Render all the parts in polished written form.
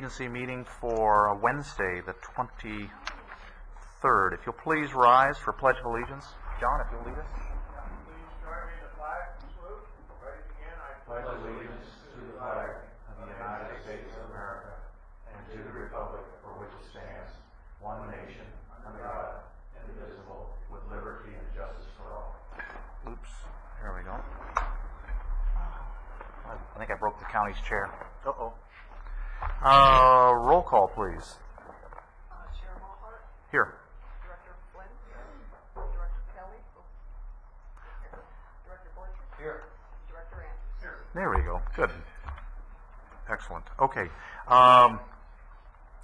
Agency meeting for Wednesday, the 23rd. If you'll please rise for Pledge of Allegiance. John, if you'll lead us. Please join me in the flag salute. Ready to begin. I pledge allegiance to the flag of the United States of America and to the republic for which it stands, one nation, under God, indivisible, with liberty and justice for all. Oops. There we go. I think I broke the county's chair. Uh-oh. Roll call, please. Chair Mulhart. Here. Director Flynn. Director Kelly. Director Borchert. Here. Director Andrews. Here. There we go. Good. Excellent. Okay.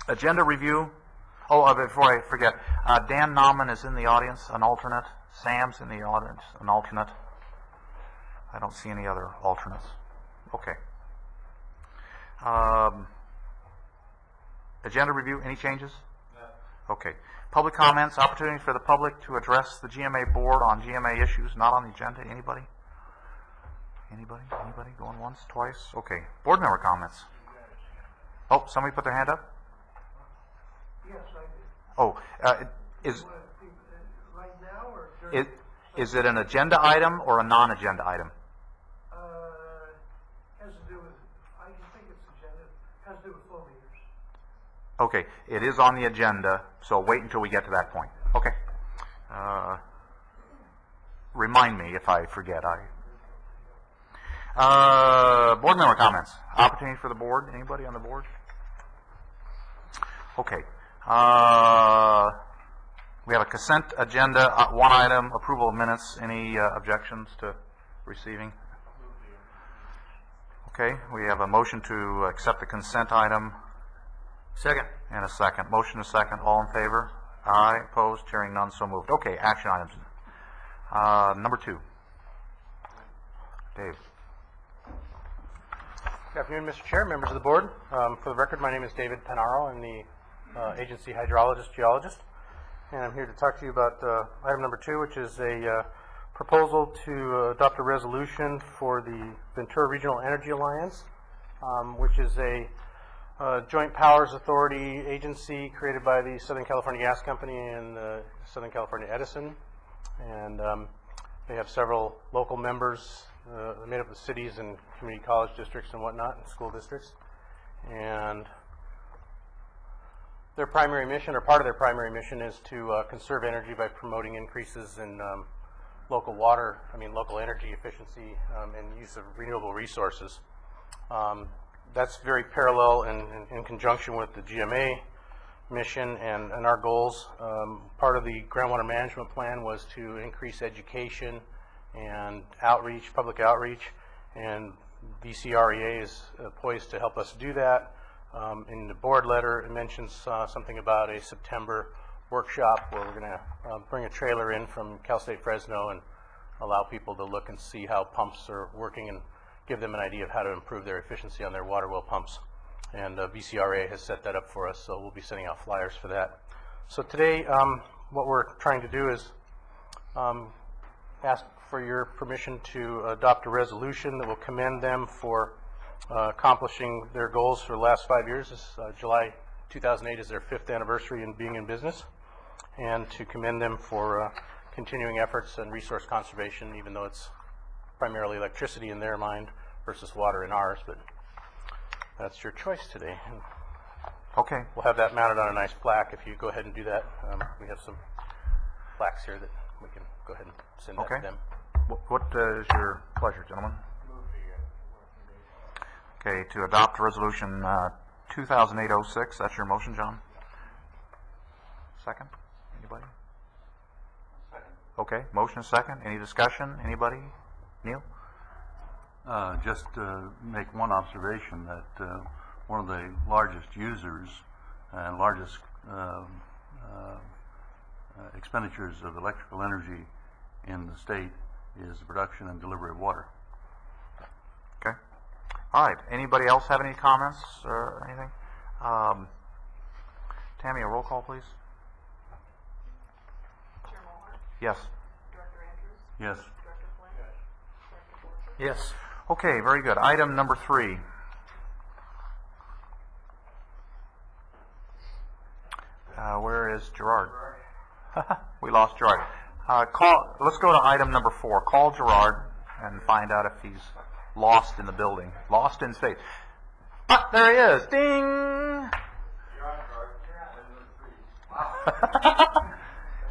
Agenda review. Oh, before I forget, Dan Nauman is in the audience, an alternate. Sam's in the audience, an alternate. I don't see any other alternates. Okay. Agenda review, any changes? No. Okay. Public comments, opportunity for the public to address the GMA board on GMA issues not on the agenda. Anybody? Anybody? Anybody? Going once, twice? Okay. Board member comments. Oh, somebody put their hand up? Yes, I did. Oh, is Right now or during? is it an agenda item or a non-agenda item? Has to do with, I think it's agenda, has to do with flow meters. Okay, it is on the agenda, so wait until we get to that point. Okay. Remind me if I forget. Board member comments. Opportunity for the board. Anybody on the board? Okay. We have a consent agenda, one item, approval of minutes. Any objections to receiving? Okay, we have a motion to accept the consent item. Second. And a second. Motion a second. All in favor? Aye. Opposed? Hearing none, so moved. Okay, action items. Number 2. Dave. Good afternoon, Mr. Chair, members of the board. For the record, my name is David Panaro. I'm the agency hydrologist geologist, and I'm here to talk to you about item number 2, which is a proposal to adopt a resolution for the Ventura Regional Energy Alliance, which is a joint powers authority agency created by the Southern California Gas Company and Southern California Edison, and they have several local members made up of cities and community college districts and whatnot, and school districts. And their primary mission, or part of their primary mission, is to conserve energy by promoting increases in local energy efficiency and use of renewable resources. That's very parallel and in conjunction with the GMA mission and our goals. Part of the groundwater management plan was to increase education and outreach, public outreach, and VCREA is poised to help us do that. In the board letter, it mentions something about a September workshop where we're going to bring a trailer in from Cal State Fresno and allow people to look and see how pumps are working and give them an idea of how to improve their efficiency on their water well pumps. And VCRA has set that up for us, so we'll be sending out flyers for that. So today, what we're trying to do is ask for your permission to adopt a resolution that will commend them for accomplishing their goals for the last 5 years. July 2008 is their 5th anniversary in being in business, and to commend them for continuing efforts and resource conservation, even though it's primarily electricity in their mind versus water in ours, but that's your choice today. Okay. We'll have that mounted on a nice plaque if you go ahead and do that. We have some plaques here that we can go ahead and send that to them. What is your pleasure, gentlemen? Okay, to adopt resolution 2008-06. That's your motion, John? Second? Anybody? Second. Okay, motion is second. Any discussion? Anybody? Neil? Just to make one observation that one of the largest users and largest expenditures of electrical energy in the state is the production and delivery of water. Okay. All right. Anybody else have any comments or anything? Tammy, a roll call, please. Chair Mulhart. Yes. Director Andrews. Yes. Director Flynn. Director Borchert. Yes. Okay, very good. Item number 3. Where is Gerard? We lost Gerard. Let's go to item number 4. Call Gerard and find out if he's lost in the building. Lost in space. Ah, there he is. Ding!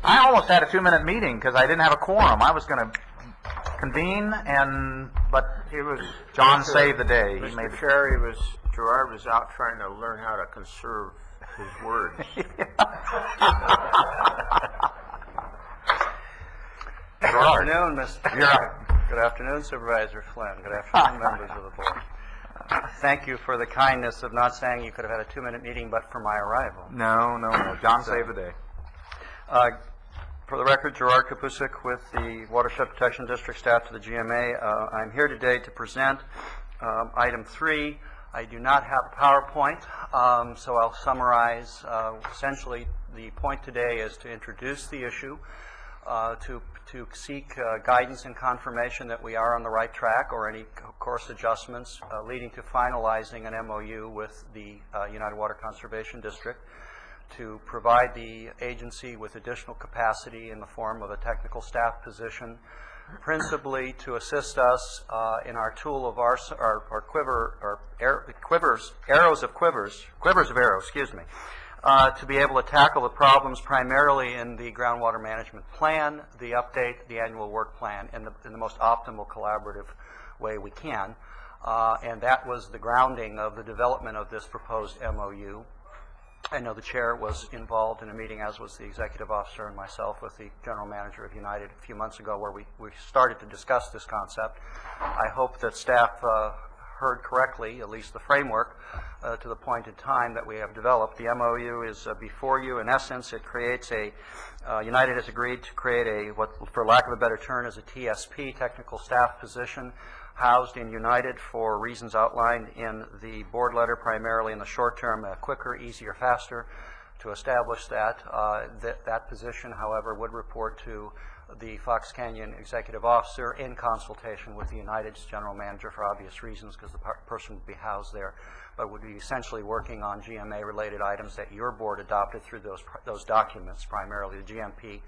I almost had a 2-minute meeting because I didn't have a quorum. I was going to convene, but John saved the day. He made Mr. Gerard was out trying to learn how to conserve his words. Good afternoon, Yeah. Good afternoon, Supervisor Flynn. Good afternoon, members of the board. Thank you for the kindness of not saying you could have had a 2-minute meeting but for my arrival. No. John saved the day. For the record, Gerard Kapusik with the Watershed Protection District staff to the GMA. I'm here today to present item 3. I do not have a PowerPoint, so I'll summarize. Essentially, the point today is to introduce the issue, to seek guidance and confirmation that we are on the right track or any course adjustments leading to finalizing an MOU with the United Water Conservation District, to provide the agency with additional capacity in the form of a technical staff position, principally to assist us in our tool of our quivers of arrows, to be able to tackle the problems primarily in the groundwater management plan, the update, the annual work plan, in the most optimal collaborative way we can. And that was the grounding of the development of this proposed MOU. I know the chair was involved in a meeting, as was the executive officer and myself, with the general manager of United a few months ago, where we started to discuss this concept. I hope that staff heard correctly, at least the framework, to the point in time that we have developed. The MOU is before you. In essence, it creates United has agreed to create what, for lack of a better term, is a TSP, technical staff position, housed in United for reasons outlined in the board letter, primarily in the short term, quicker, easier, faster. To establish that, that position, however, would report to the Fox Canyon executive officer in consultation with the United's general manager, for obvious reasons, because the person would be housed there, but would be essentially working on GMA-related items that your board adopted through those documents, primarily the GMP,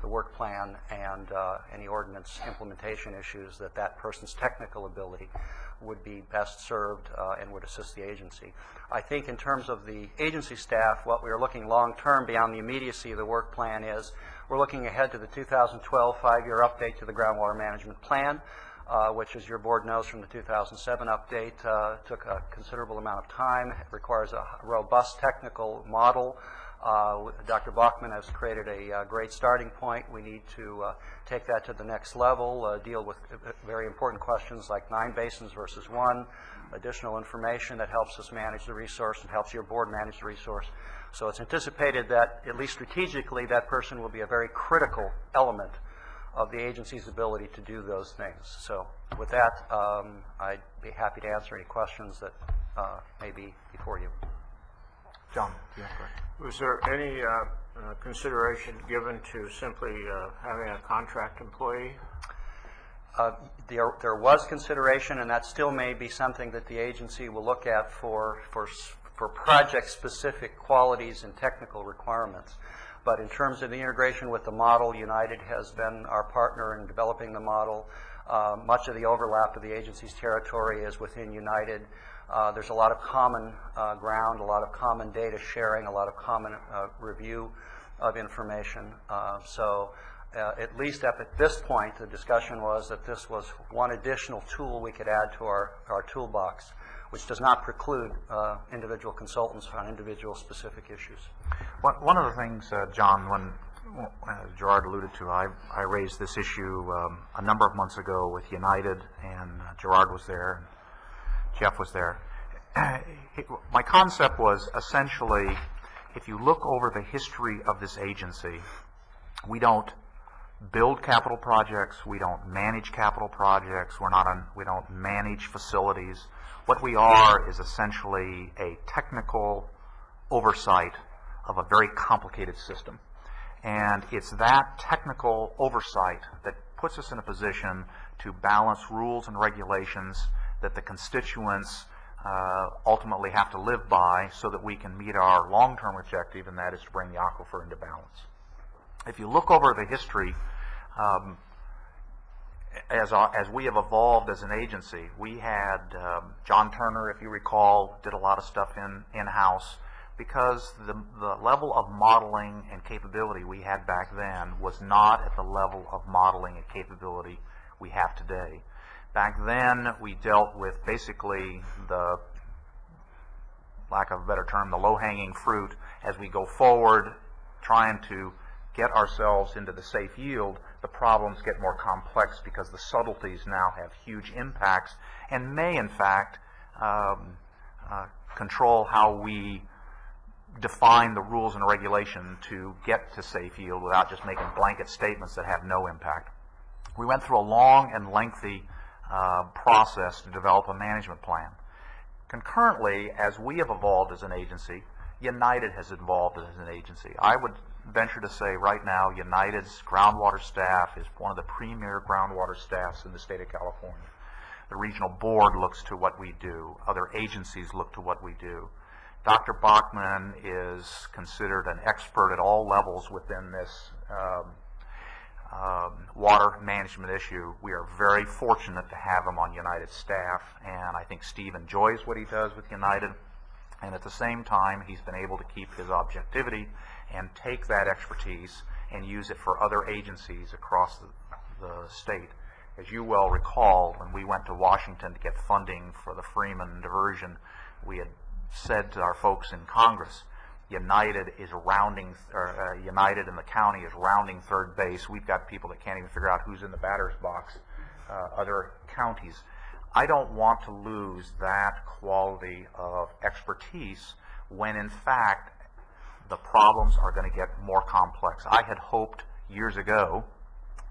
the work plan, and any ordinance implementation issues that person's technical ability would be best served and would assist the agency. I think in terms of the agency staff, what we are looking long-term beyond the immediacy of the work plan is we're looking ahead to the 2012 5-year update to the groundwater management plan, which, as your board knows from the 2007 update, took a considerable amount of time. It requires a robust technical model. Dr. Bachman has created a great starting point. We need to take that to the next level, deal with very important questions like 9 basins versus 1, additional information that helps us manage the resource and helps your board manage the resource. So it's anticipated that, at least strategically, that person will be a very critical element of the agency's ability to do those things. So with that, I'd be happy to answer any questions that may be before you. John, do you have a question? Was there any consideration given to simply having a contract employee? There was consideration, and that still may be something that the agency will look at for project-specific qualities and technical requirements. But in terms of the integration with the model, United has been our partner in developing the model. Much of the overlap of the agency's territory is within United. There's a lot of common ground, a lot of common data sharing, a lot of common review of information. So at least up at this point, the discussion was that this was one additional tool we could add to our toolbox, which does not preclude individual consultants on individual specific issues. One of the things, John, when Gerard alluded to, I raised this issue a number of months ago with United, and Gerard was there, and Jeff was there. My concept was essentially, if you look over the history of this agency, we don't build capital projects, we don't manage capital projects, we don't manage facilities. What we are is essentially a technical oversight of a very complicated system. And it's that technical oversight that puts us in a position to balance rules and regulations that the constituents ultimately have to live by so that we can meet our long-term objective, and that is to bring the aquifer into balance. If you look over the history, as we have evolved as an agency, we had John Turner, if you recall, did a lot of stuff in-house because the level of modeling and capability we had back then was not at the level of modeling and capability we have today. Back then, we dealt with basically the, lack of a better term, the low-hanging fruit. As we go forward, trying to get ourselves into the safe yield, the problems get more complex because the subtleties now have huge impacts and may, in fact, control how we define the rules and regulation to get to safe yield without just making blanket statements that have no impact. We went through a long and lengthy process to develop a management plan. Concurrently, as we have evolved as an agency, United has evolved as an agency. I would venture to say right now United's groundwater staff is one of the premier groundwater staffs in the state of California. The regional board looks to what we do. Other agencies look to what we do. Dr. Bachman is considered an expert at all levels within this water management issue. We are very fortunate to have him on United staff, and I think Steve enjoys what he does with United, and at the same time he's been able to keep his objectivity and take that expertise and use it for other agencies across the state. As you well recall, when we went to Washington to get funding for the Freeman diversion, we had said to our folks in Congress, United is rounding, United in the county is rounding third base. We've got people that can't even figure out who's in the batter's box, other counties. I don't want to lose that quality of expertise when, in fact, the problems are going to get more complex. I had hoped years ago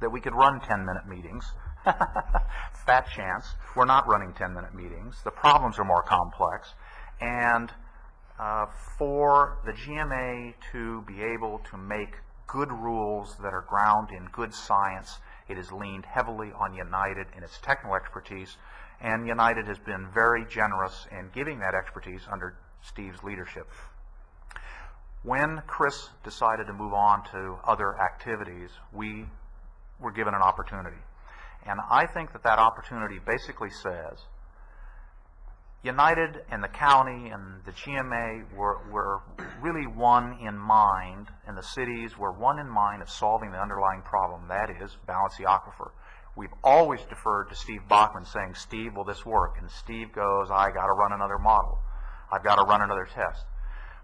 that we could run 10-minute meetings. Fat chance. We're not running 10-minute meetings. The problems are more complex. And for the GMA to be able to make good rules that are grounded in good science, it has leaned heavily on United in its technical expertise, and United has been very generous in giving that expertise under Steve's leadership. When Chris decided to move on to other activities, we were given an opportunity. And I think that that opportunity basically says United and the county and the GMA were really one in mind, and the cities were one in mind of solving the underlying problem, that is, balance the aquifer. We've always deferred to Steve Bachman saying, Steve, will this work? And Steve goes, I got to run another model. I've got to run another test.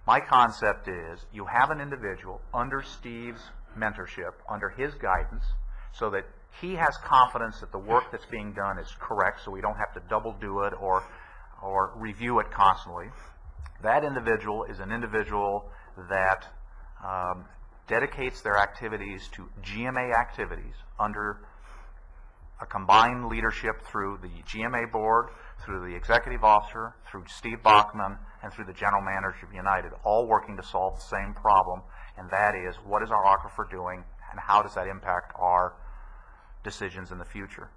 My concept is you have an individual under Steve's mentorship, under his guidance, so that he has confidence that the work that's being done is correct, so we don't have to double do it or review it constantly. That individual is an individual that dedicates their activities to GMA activities under a combined leadership through the GMA board, through the executive officer, through Steve Bachman, and through the general manager of United, all working to solve the same problem, and that is, what is our aquifer doing, and how does that impact our decisions in the future?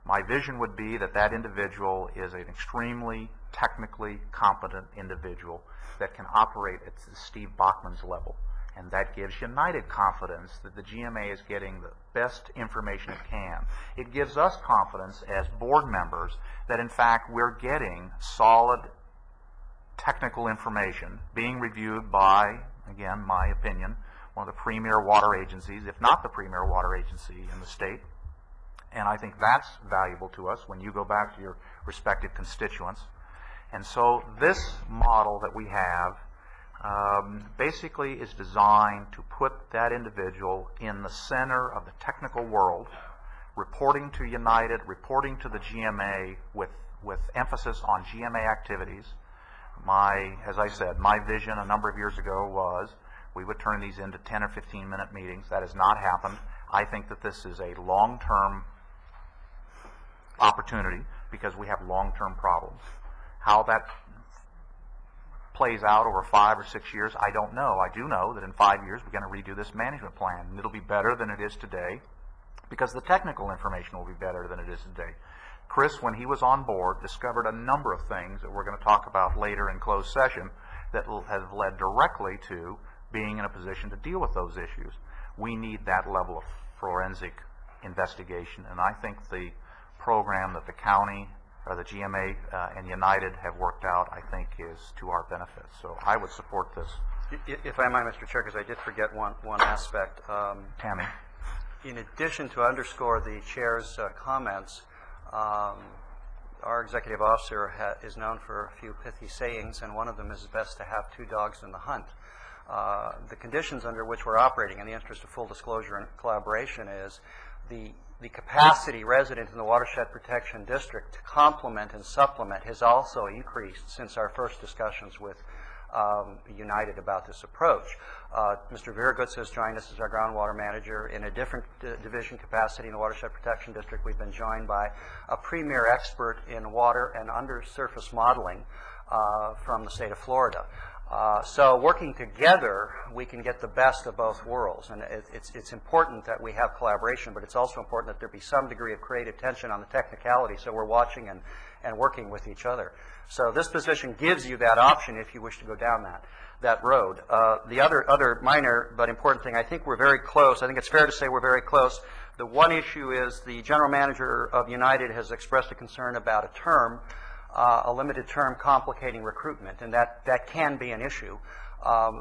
My vision would be that that individual is an extremely technically competent individual that can operate at Steve Bachman's level. And that gives United confidence that the GMA is getting the best information it can. It gives us confidence as board members that, in fact, we're getting solid technical information being reviewed by, again, my opinion, one of the premier water agencies, if not the premier water agency in the state. And I think that's valuable to us when you go back to your respective constituents. And so this model that we have basically is designed to put that individual in the center of the technical world, reporting to United, reporting to the GMA with emphasis on GMA activities. As I said, my vision a number of years ago was we would turn these into 10 or 15-minute meetings. That has not happened. I think that this is a long-term opportunity because we have long-term problems. How that plays out over 5 or 6 years, I don't know. I do know that in 5 years we're going to redo this management plan, and it'll be better than it is today because the technical information will be better than it is today. Chris, when he was on board, discovered a number of things that we're going to talk about later in closed session that have led directly to being in a position to deal with those issues. We need that level of forensic investigation, and I think the program that the county or the GMA and United have worked out, I think, is to our benefit. So I would support this. If I might, Mr. Chair, because I did forget one aspect. Tammy? In addition to underscore the chair's comments, our executive officer is known for a few pithy sayings, and one of them is best to have 2 dogs in the hunt. The conditions under which we're operating, in the interest of full disclosure and collaboration, is the capacity resident in the Watershed Protection District to complement and supplement has also increased since our first discussions with United about this approach. Mr. Viragutz has joined us as our groundwater manager in a different division capacity in the Watershed Protection District. We've been joined by a premier expert in water and undersurface modeling from the state of Florida. So working together, we can get the best of both worlds. And it's important that we have collaboration, but it's also important that there be some degree of creative tension on the technicality, so we're watching and working with each other. So this position gives you that option if you wish to go down that road. The other minor but important thing, I think we're very close. I think it's fair to say we're very close. The one issue is the general manager of United has expressed a concern about a term, a limited term complicating recruitment, and that can be an issue.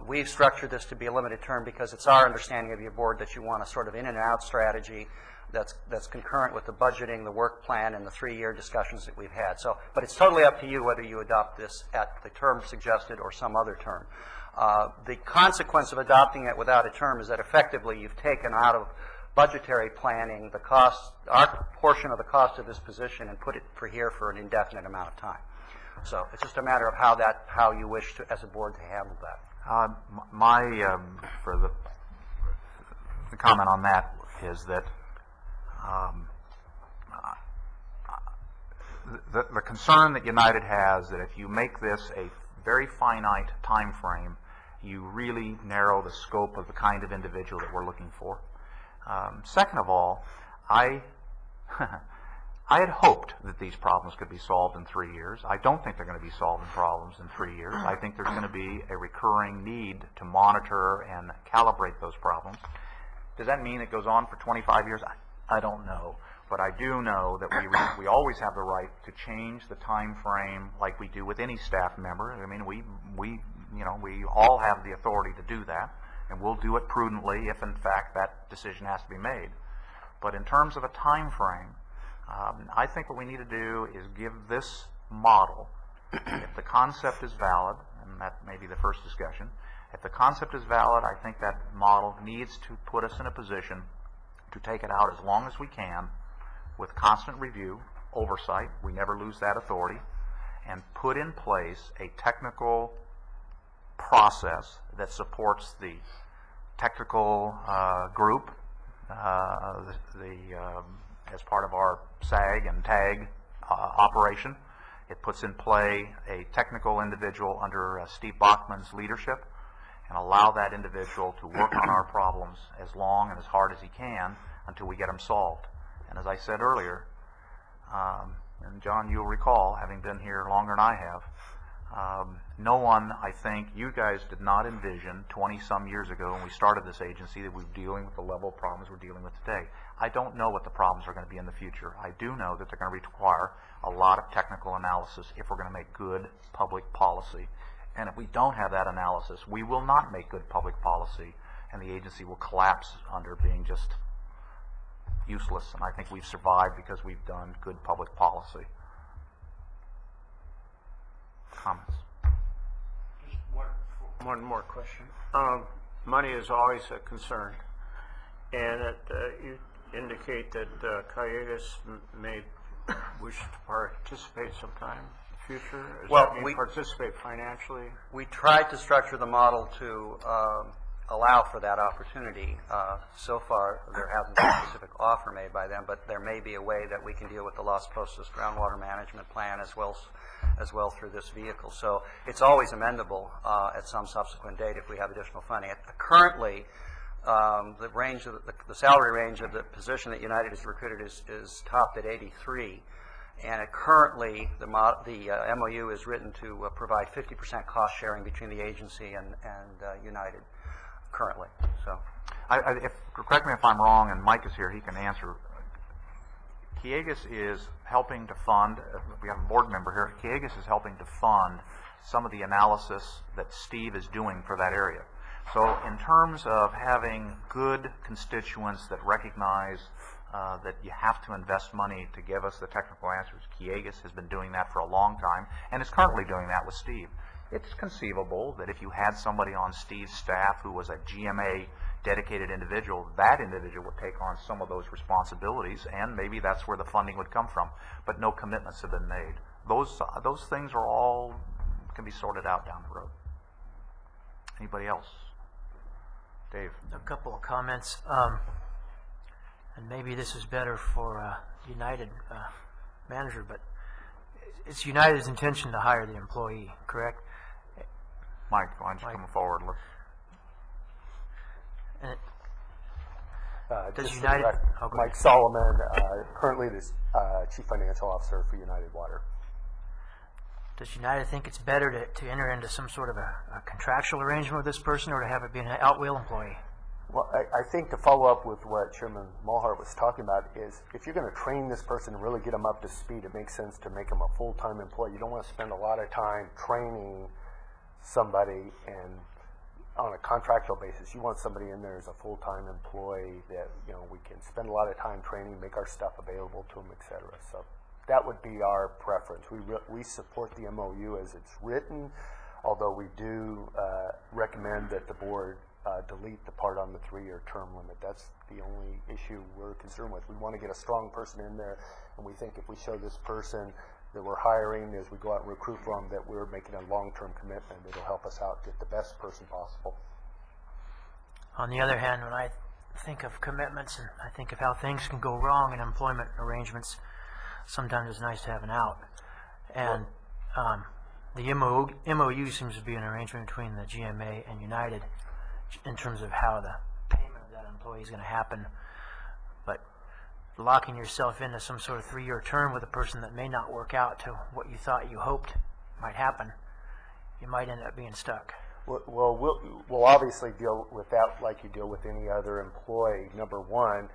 We've structured this to be a limited term because it's our understanding of your board that you want a sort of in and out strategy that's concurrent with the budgeting, the work plan, and the 3-year discussions that we've had. So, but it's totally up to you whether you adopt this at the term suggested or some other term. The consequence of adopting it without a term is that effectively you've taken out of budgetary planning the cost, our portion of the cost of this position, and put it for here for an indefinite amount of time. So it's just a matter of how you wish to, as a board, to handle that. For the comment on that is that the concern that United has that if you make this a very finite time frame, you really narrow the scope of the kind of individual that we're looking for. Second of all, I had hoped that these problems could be solved in 3 years. I don't think they're going to be solving problems in 3 years. I think there's going to be a recurring need to monitor and calibrate those problems. Does that mean it goes on for 25 years? I don't know. But I do know that we always have the right to change the time frame like we do with any staff member. I mean, we all have the authority to do that, and we'll do it prudently if, in fact, that decision has to be made. But in terms of a time frame, I think what we need to do is give this model, if the concept is valid, and that may be the first discussion, if the concept is valid, I think that model needs to put us in a position to take it out as long as we can with constant review, oversight, we never lose that authority, and put in place a technical process that supports the technical group, as part of our SAG and TAG operation. It puts in play a technical individual under Steve Bachman's leadership and allow that individual to work on our problems as long and as hard as he can until we get them solved. And as I said earlier, and John, you'll recall, having been here longer than I have, no one, I think, you guys did not envision 20-some years ago when we started this agency that we were dealing with the level of problems we're dealing with today. I don't know what the problems are going to be in the future. I do know that they're going to require a lot of technical analysis if we're going to make good public policy. And if we don't have that analysis, we will not make good public policy, and the agency will collapse under being just useless. And I think we've survived because we've done good public policy. Comments? Just one more question. Money is always a concern, and you indicate that Cayugas may wish to participate sometime in the future. Does that mean participate financially? We tried to structure the model to allow for that opportunity. So far, there hasn't been a specific offer made by them, but there may be a way that we can deal with the Las Postas groundwater management plan as well through this vehicle. So it's always amendable at some subsequent date if we have additional funding. Currently, the salary range of the position that United has recruited is topped at 83, And currently, the MOU is written to provide 50% cost sharing between the agency and United currently. So, Correct me if I'm wrong, and Mike is here, he can answer. Kiegas is helping to fund, we have a board member here, Kiegas is helping to fund some of the analysis that Steve is doing for that area. So in terms of having good constituents that recognize that you have to invest money to give us the technical answers, Kiegas has been doing that for a long time and is currently doing that with Steve. It's conceivable that if you had somebody on Steve's staff who was a GMA dedicated individual, that individual would take on some of those responsibilities, and maybe that's where the funding would come from. But no commitments have been made. Those things are all can be sorted out down the road. Anybody else? Dave. A couple of comments, and maybe this is better for United manager, but it's United's intention to hire the employee, correct? Mike, why don't you come forward? And Just does for United? the record, Oh, go Mike ahead. Solomon, currently the Chief Financial Officer for United Water. Does United think it's better to enter into some sort of a contractual arrangement with this person, or to have it be an at-will employee? Well, I think to follow up with what Chairman Mulhart was talking about is if you're going to train this person and really get them up to speed, it makes sense to make them a full-time employee. You don't want to spend a lot of time training somebody and on a contractual basis. You want somebody in there as a full-time employee that, you know, we can spend a lot of time training, make our stuff available to them, et cetera. So that would be our preference. We support the MOU as it's written, although we do recommend that the board delete the part on the 3-year term limit. That's the only issue we're concerned with. We want to get a strong person in there, and we think if we show this person that we're hiring as we go out and recruit for them, that we're making a long-term commitment. It'll help us out get the best person possible. On the other hand, when I think of commitments and I think of how things can go wrong in employment arrangements, sometimes it's nice to have an out. And the MOU seems to be an arrangement between the GMA and United in terms of how the payment of that employee is going to happen. But locking yourself into some sort of 3-year term with a person that may not work out to what you thought you hoped might happen, you might end up being stuck. Well, we'll obviously deal with that like you deal with any other employee. Number one,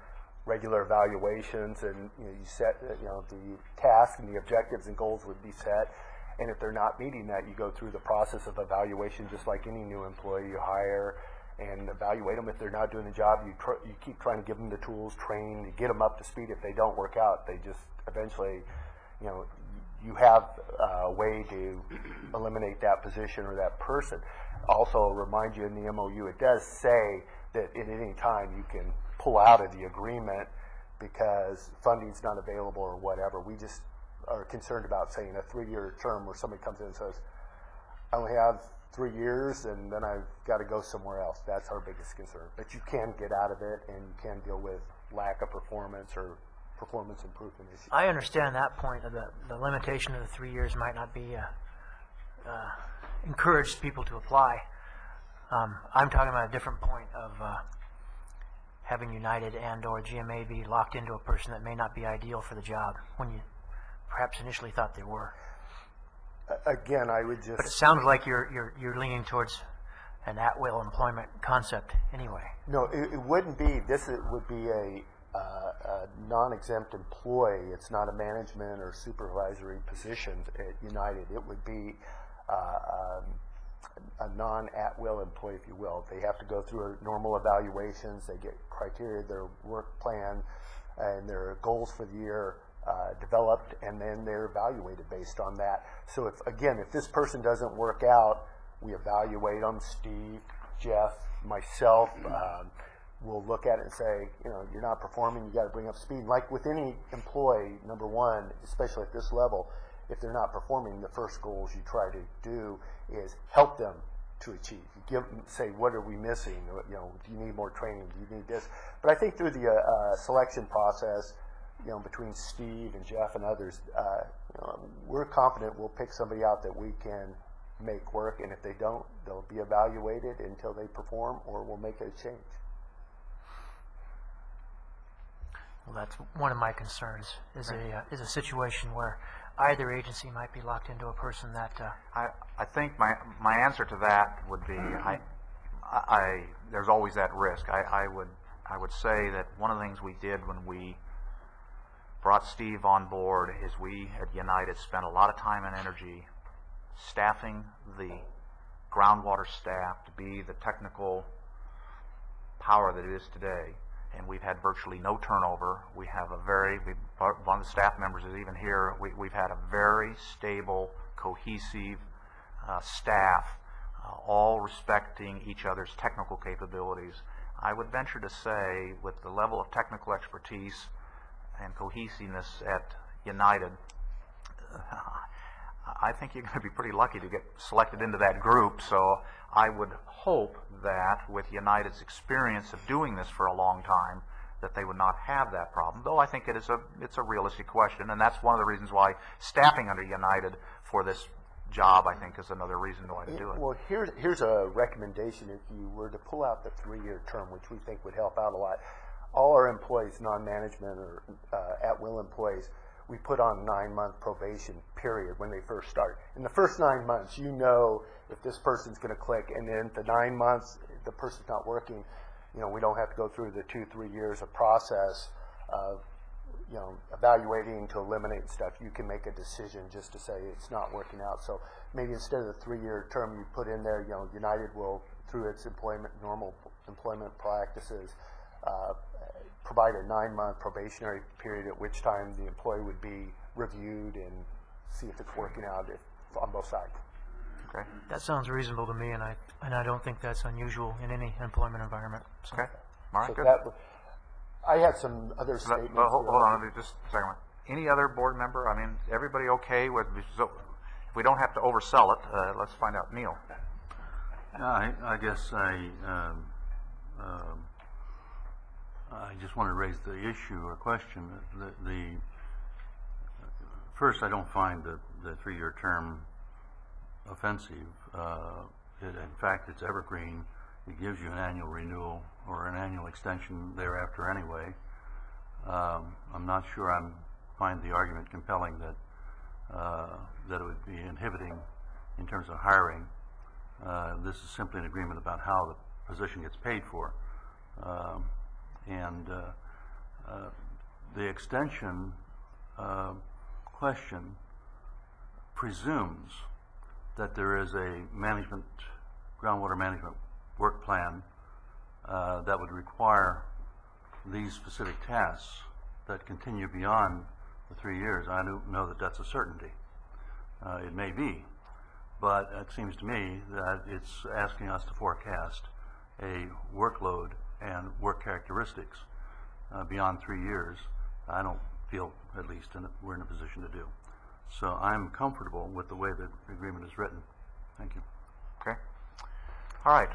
regular evaluations, and you set the tasks and the objectives and goals would be set. And if they're not meeting that, you go through the process of evaluation, just like any new employee you hire, and evaluate them. If they're not doing the job, you keep trying to give them the tools, train, to get them up to speed. If they don't work out, they just eventually, you have a way to eliminate that position or that person. Also, remind you in the MOU, it does say that at any time you can pull out of the agreement because funding's not available or whatever. We just are concerned about saying a 3-year term where somebody comes in and says, I only have 3 years and then I've got to go somewhere else. That's our biggest concern. But you can get out of it and you can deal with lack of performance or performance improvement issues. I understand that point of the limitation of the 3 years might not be encouraged people to apply. I'm talking about a different point of having United and or GMA be locked into a person that may not be ideal for the job when you perhaps initially thought they were. Again, I would just... But it sounds like you're leaning towards an at-will employment concept anyway. No, it wouldn't be. Would be a non-exempt employee. It's not a management or supervisory position at United. It would be a non-at-will employee, if you will. They have to go through normal evaluations. They get criteria, their work plan, and their goals for the year developed, and then they're evaluated based on that. So if this person doesn't work out, we evaluate them. Steve, Jeff, myself, we'll look at it and say, you're not performing, you got to bring up speed. Like with any employee, number one, especially at this level, if they're not performing, the first goals you try to do is help them to achieve. You say, what are we missing? Do you need more training? Do you need this? But I think through the selection process, between Steve and Jeff and others, we're confident we'll pick somebody out that we can make work, and if they don't, they'll be evaluated until they perform, or we'll make a change. Well, that's one of my concerns, is a situation where either agency might be locked into a person that, I think my answer to that would be, there's always that risk. I would say that one of the things we did when we brought Steve on board is we at United spent a lot of time and energy staffing the groundwater staff to be the technical power that it is today. And we've had virtually no turnover. We have one of the staff members is even here. We've had a very stable, cohesive staff, all respecting each other's technical capabilities. I would venture to say, with the level of technical expertise and cohesiveness at United, I think you're going to be pretty lucky to get selected into that group. So I would hope that with United's experience of doing this for a long time, that they would not have that problem. Though I think it's a realistic question, and that's one of the reasons why staffing under United for this job, I think, is another reason why to do it. Well, here's a recommendation. If you were to pull out the 3-year term, which we think would help out a lot, all our employees, non-management or at-will employees, we put on a 9-month probation period when they first start. In the first 9 months, you know if this person's going to click, and then the 9 months, the person's not working, we don't have to go through the 2-3 years of process of, evaluating to eliminate stuff. You can make a decision just to say it's not working out. So maybe instead of the 3-year term you put in there, United will, through its normal employment practices, provide a 9-month probationary period at which time the employee would be reviewed and see if it's working out on both sides. Okay. that sounds reasonable to me, and I don't think that's unusual in any employment environment. So. Okay. All right. So Good. I had some other So that- statements. hold on, just a second. Any other board member? I mean, everybody okay with? So if we don't have to oversell it, let's find out. Neil. I guess I just want to raise the issue or question. First, I don't find the 3-year term offensive. In fact, it's evergreen. It gives you an annual renewal or an annual extension thereafter anyway. I'm not sure I find the argument compelling that it would be inhibiting in terms of hiring. This is simply an agreement about how the position gets paid for. And the extension question presumes that there is a groundwater management work plan that would require these specific tasks that continue beyond the 3 years. I don't know that that's a certainty. It may be, but it seems to me that it's asking us to forecast a workload and work characteristics beyond 3 years. I don't feel, at least, we're in a position to do. So I'm comfortable with the way the agreement is written. Thank you. Okay. All right.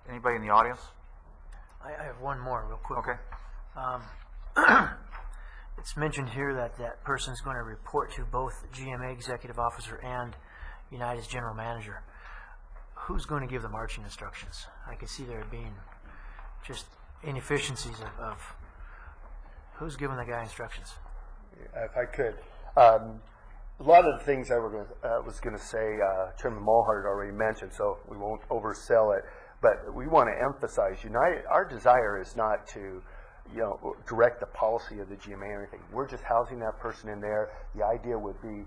Anybody in the audience? I have one more real quick. Okay. It's mentioned here that that person's going to report to both GMA executive officer and United's general manager. Who's going to give the marching instructions? I could see there being just inefficiencies of who's giving the guy instructions. If I could. A lot of the things I was going to say, Chairman Mulhart already mentioned, so we won't oversell it. But we want to emphasize, United, our desire is not to, direct the policy of the GMA or anything. We're just housing that person in there. The idea would be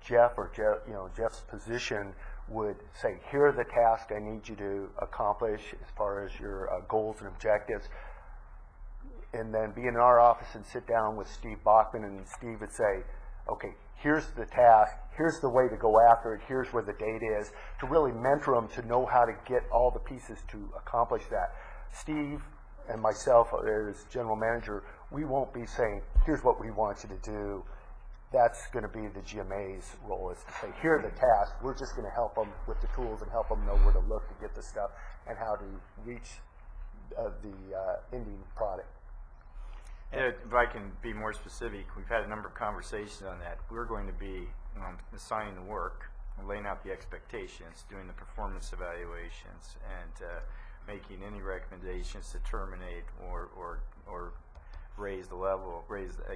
Jeff's position would say, here are the tasks I need you to accomplish as far as your goals and objectives. And then be in our office and sit down with Steve Bachman, and Steve would say, okay, here's the task, here's the way to go after it, here's where the date is, to really mentor them to know how to get all the pieces to accomplish that. Steve and myself as general manager, we won't be saying, here's what we want you to do. That's going to be the GMA's role, is to say, here are the tasks. We're just going to help them with the tools and help them know where to look to get the stuff and how to reach the ending product. If I can be more specific, we've had a number of conversations on that. We're going to be assigning the work, laying out the expectations, doing the performance evaluations, and making any recommendations to terminate or raise the level,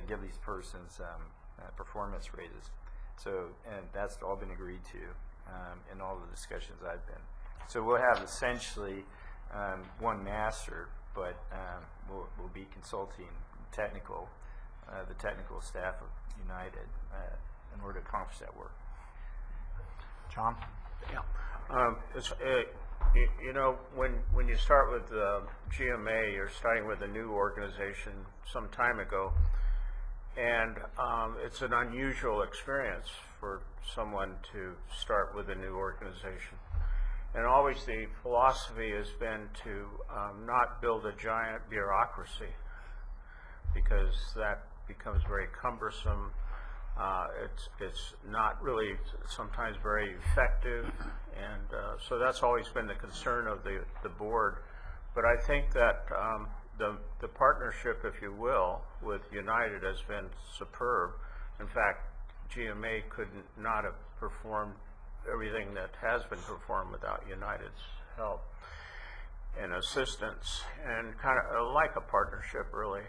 give these persons performance raises. So, and that's all been agreed to in all the discussions I've been. So we'll have essentially one master, but we'll be consulting the technical staff of United in order to accomplish that work. John? Yeah. You know, when you start with GMA, you're starting with a new organization some time ago, and it's an unusual experience for someone to start with a new organization. And always the philosophy has been to not build a giant bureaucracy, because that becomes very cumbersome. It's not really sometimes very effective, and so that's always been the concern of the board. But I think that the partnership, if you will, with United has been superb. In fact, GMA could not have performed everything that has been performed without United's help and assistance, and kind of like a partnership, really.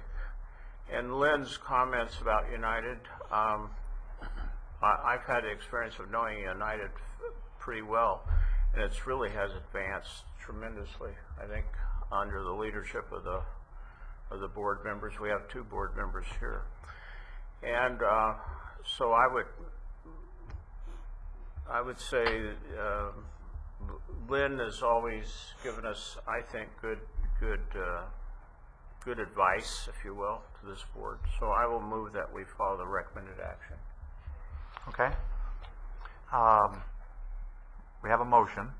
And Lynn's comments about United, I've had the experience of knowing United pretty well, and it really has advanced tremendously. I think under the leadership of the board members, we have 2 board members here, and so I would say Lynn has always given us, I think, good advice, if you will, to this board. So I will move that we follow the recommended action. Okay. We have a motion.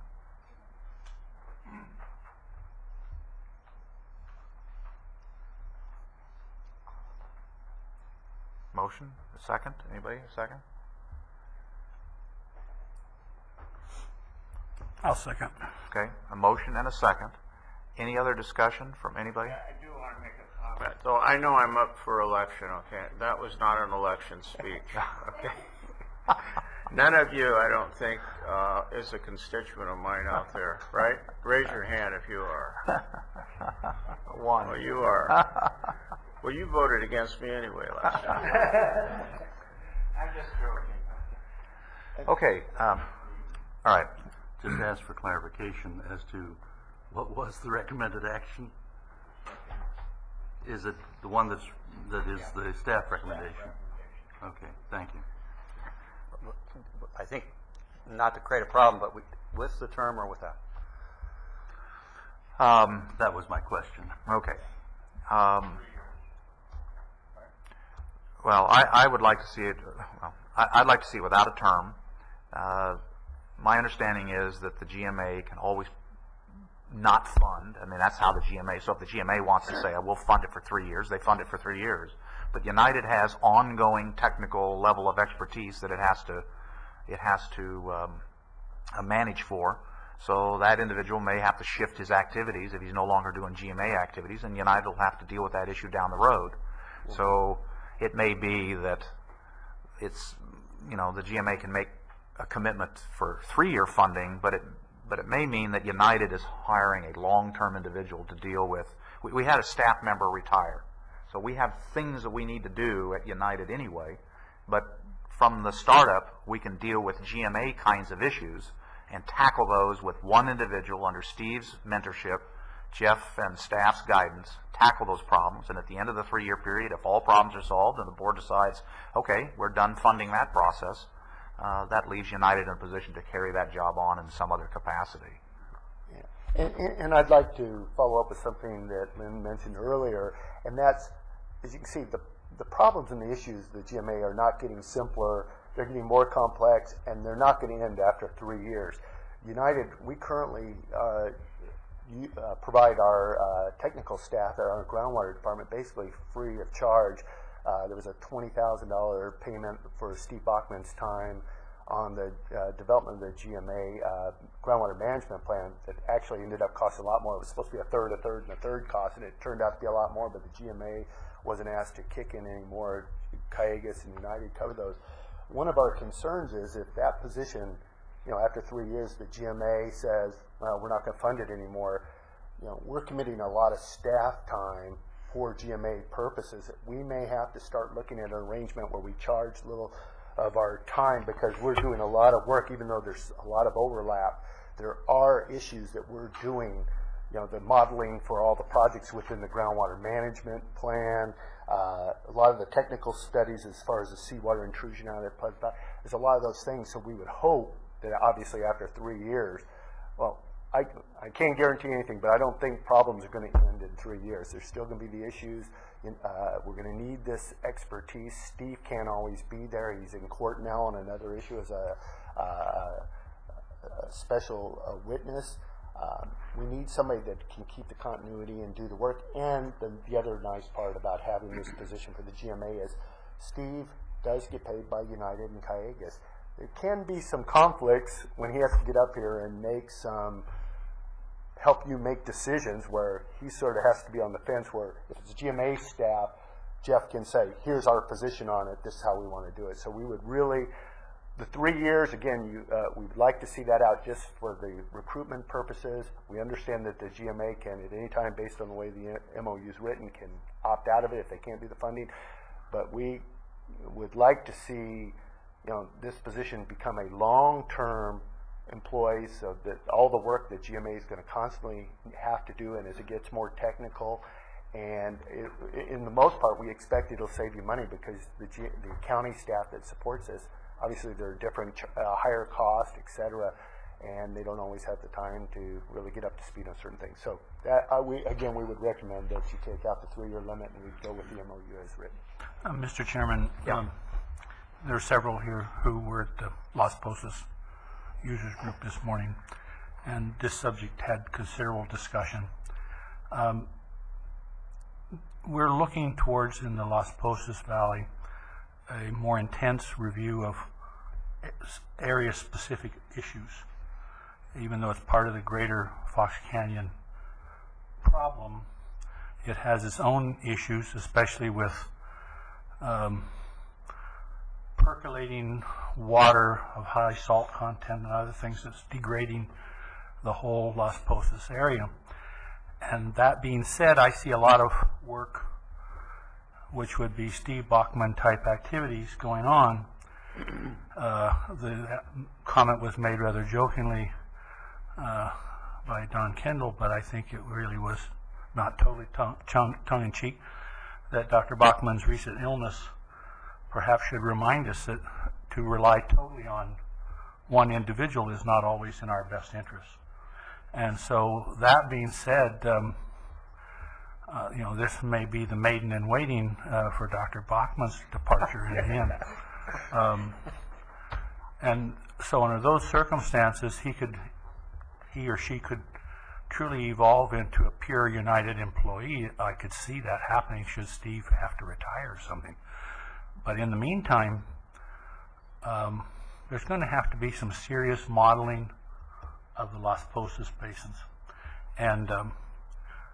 Motion, a second? Anybody, a second? I'll second. Okay, a motion and a second. Any other discussion from anybody? I do want to make a comment. So I know I'm up for election, okay? That was not an election speech, okay? None of you, I don't think, is a constituent of mine out there, right? Raise your hand if you are. One. Well, you are. Well, you voted against me anyway last time. I'm just joking. Okay, all right. Just ask for clarification as to what was the recommended action? Is it the one that is the staff recommendation? Okay, thank you. I think, not to create a problem, but with the term or without? That was my question. Okay. Well, I would like to see it, well, I'd like to see it without a term. My understanding is that the GMA can always not fund. I mean, that's how the GMA, so if the GMA wants to say, we'll fund it for 3 years, they fund it for 3 years. But United has ongoing technical level of expertise that it has to manage for. So that individual may have to shift his activities if he's no longer doing GMA activities, and United will have to deal with that issue down the road. So it may be that it's, the GMA can make a commitment for 3-year funding, but it may mean that United is hiring a long-term individual to deal with. We had a staff member retire, so we have things that we need to do at United anyway, but from the startup, we can deal with GMA kinds of issues and tackle those with one individual under Steve's mentorship, Jeff and staff's guidance, tackle those problems, and at the end of the 3-year period, if all problems are solved and the board decides, okay, we're done funding that process, that leaves United in a position to carry that job on in some other capacity. Yeah. And I'd like to follow up with something that Lynn mentioned earlier, and that's, as you can see, the problems and the issues of the GMA are not getting simpler, they're getting more complex, and they're not going to end after 3 years. United, we currently provide our technical staff at our groundwater department basically free of charge. There was a $20,000 payment for Steve Bachman's time on the development of the GMA groundwater management plan that actually ended up costing a lot more. It was supposed to be a third, and a third cost, and it turned out to be a lot more, but the GMA wasn't asked to kick in anymore. Cayugas and United covered those. One of our concerns is if that position, after 3 years, the GMA says, well, we're not going to fund it anymore, we're committing a lot of staff time for GMA purposes. We may have to start looking at an arrangement where we charge a little of our time because we're doing a lot of work, even though there's a lot of overlap. There are issues that we're doing, the modeling for all the projects within the groundwater management plan, a lot of the technical studies as far as the seawater intrusion out of that. There's a lot of those things, so we would hope that obviously after 3 years, well, I can't guarantee anything, but I don't think problems are going to end in 3 years. There's still going to be the issues. We're going to need this expertise. Steve can't always be there. He's in court now on another issue as a special witness. We need somebody that can keep the continuity and do the work. And the other nice part about having this position for the GMA is Steve does get paid by United and Cayugas. There can be some conflicts when he has to get up here and make help you make decisions where he sort of has to be on the fence, where if it's GMA staff, Jeff can say, here's our position on it, this is how we want to do it. So we would really, the 3 years, again, we'd like to see that out just for the recruitment purposes. We understand that the GMA can, at any time, based on the way the MOU is written, can opt out of it if they can't do the funding. But we would like to see this position become a long-term employee, so that all the work that GMA is going to constantly have to do, and as it gets more technical, and in the most part, we expect it'll save you money because the county staff that supports this, obviously there are different higher cost, etc., and they don't always have the time to really get up to speed on certain things. So that we would recommend that you take out the 3-year limit and we'd go with the MOU as written. Mr. Chairman, there are several here who were at the Las Posas users group this morning, and this subject had considerable discussion. We're looking towards, in the Las Posas Valley, a more intense review of area-specific issues, even though it's part of the greater Fox Canyon problem. It has its own issues, especially with percolating water of high salt content and other things that's degrading the whole Las Posas area. And that being said, I see a lot of work which would be Steve Bachman type activities going on. The comment was made rather jokingly by Don Kendall, but I think it really was not totally tongue-in-cheek, that Dr. Bachman's recent illness perhaps should remind us that to rely totally on one individual is not always in our best interest. And so that being said, this may be the maiden in waiting for Dr. Bachman's departure in the end. And so under those circumstances, he or she could truly evolve into a pure United employee. I could see that happening should Steve have to retire or something. But in the meantime, there's going to have to be some serious modeling of the Las Posas basins. And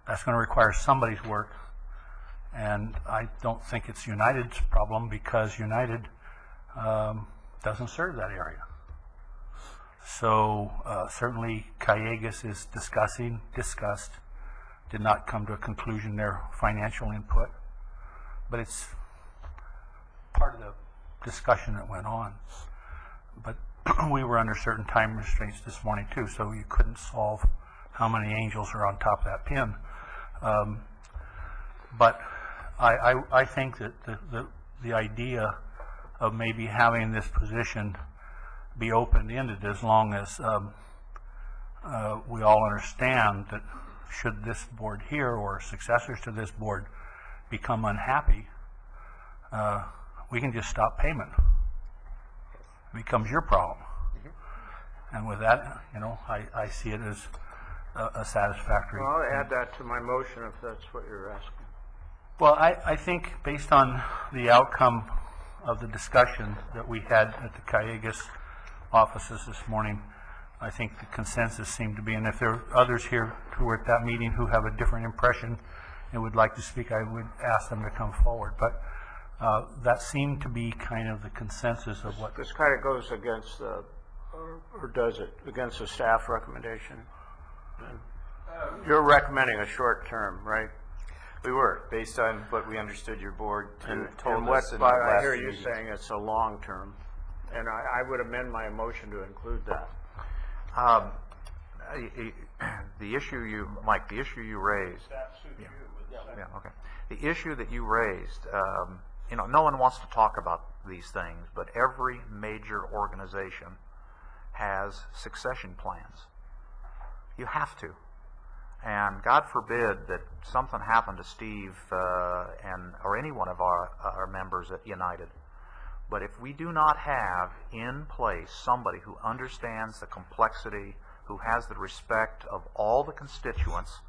that's going to require somebody's work. And I don't think it's United's problem, because United doesn't serve that area. So certainly Cayugas is discussed, did not come to a conclusion, their financial input. But it's part of the discussion that went on. But we were under certain time restraints this morning too, so you couldn't solve how many angels are on top of that pin. But I think that the idea of maybe having this position be open-ended, as long as we all understand that should this board here or successors to this board become unhappy, we can just stop payment. It becomes your problem. And with that, I see it as a satisfactory. Well, I'll add that to my motion if that's what you're asking. Well, I think based on the outcome of the discussion that we had at the Cayugas offices this morning, I think the consensus seemed to be, and if there are others here who were at that meeting who have a different impression and would like to speak, I would ask them to come forward. But that seemed to be kind of the consensus of what... This kind of goes against the, or does it, against the staff recommendation? You're recommending a short term, right? We were, based on what we understood your board told And us what, in the but I last hear you meeting. saying it's a long term, and I would amend my motion to include that. The issue you, Mike, the issue you raised. That suits you. Yeah, okay. The issue that you raised, you know, no one wants to talk about these things, but every major organization has succession plans. You have to. And God forbid that something happened to Steve or any one of our members at United. But if we do not have in place somebody who understands the complexity, who has the respect of all the constituents,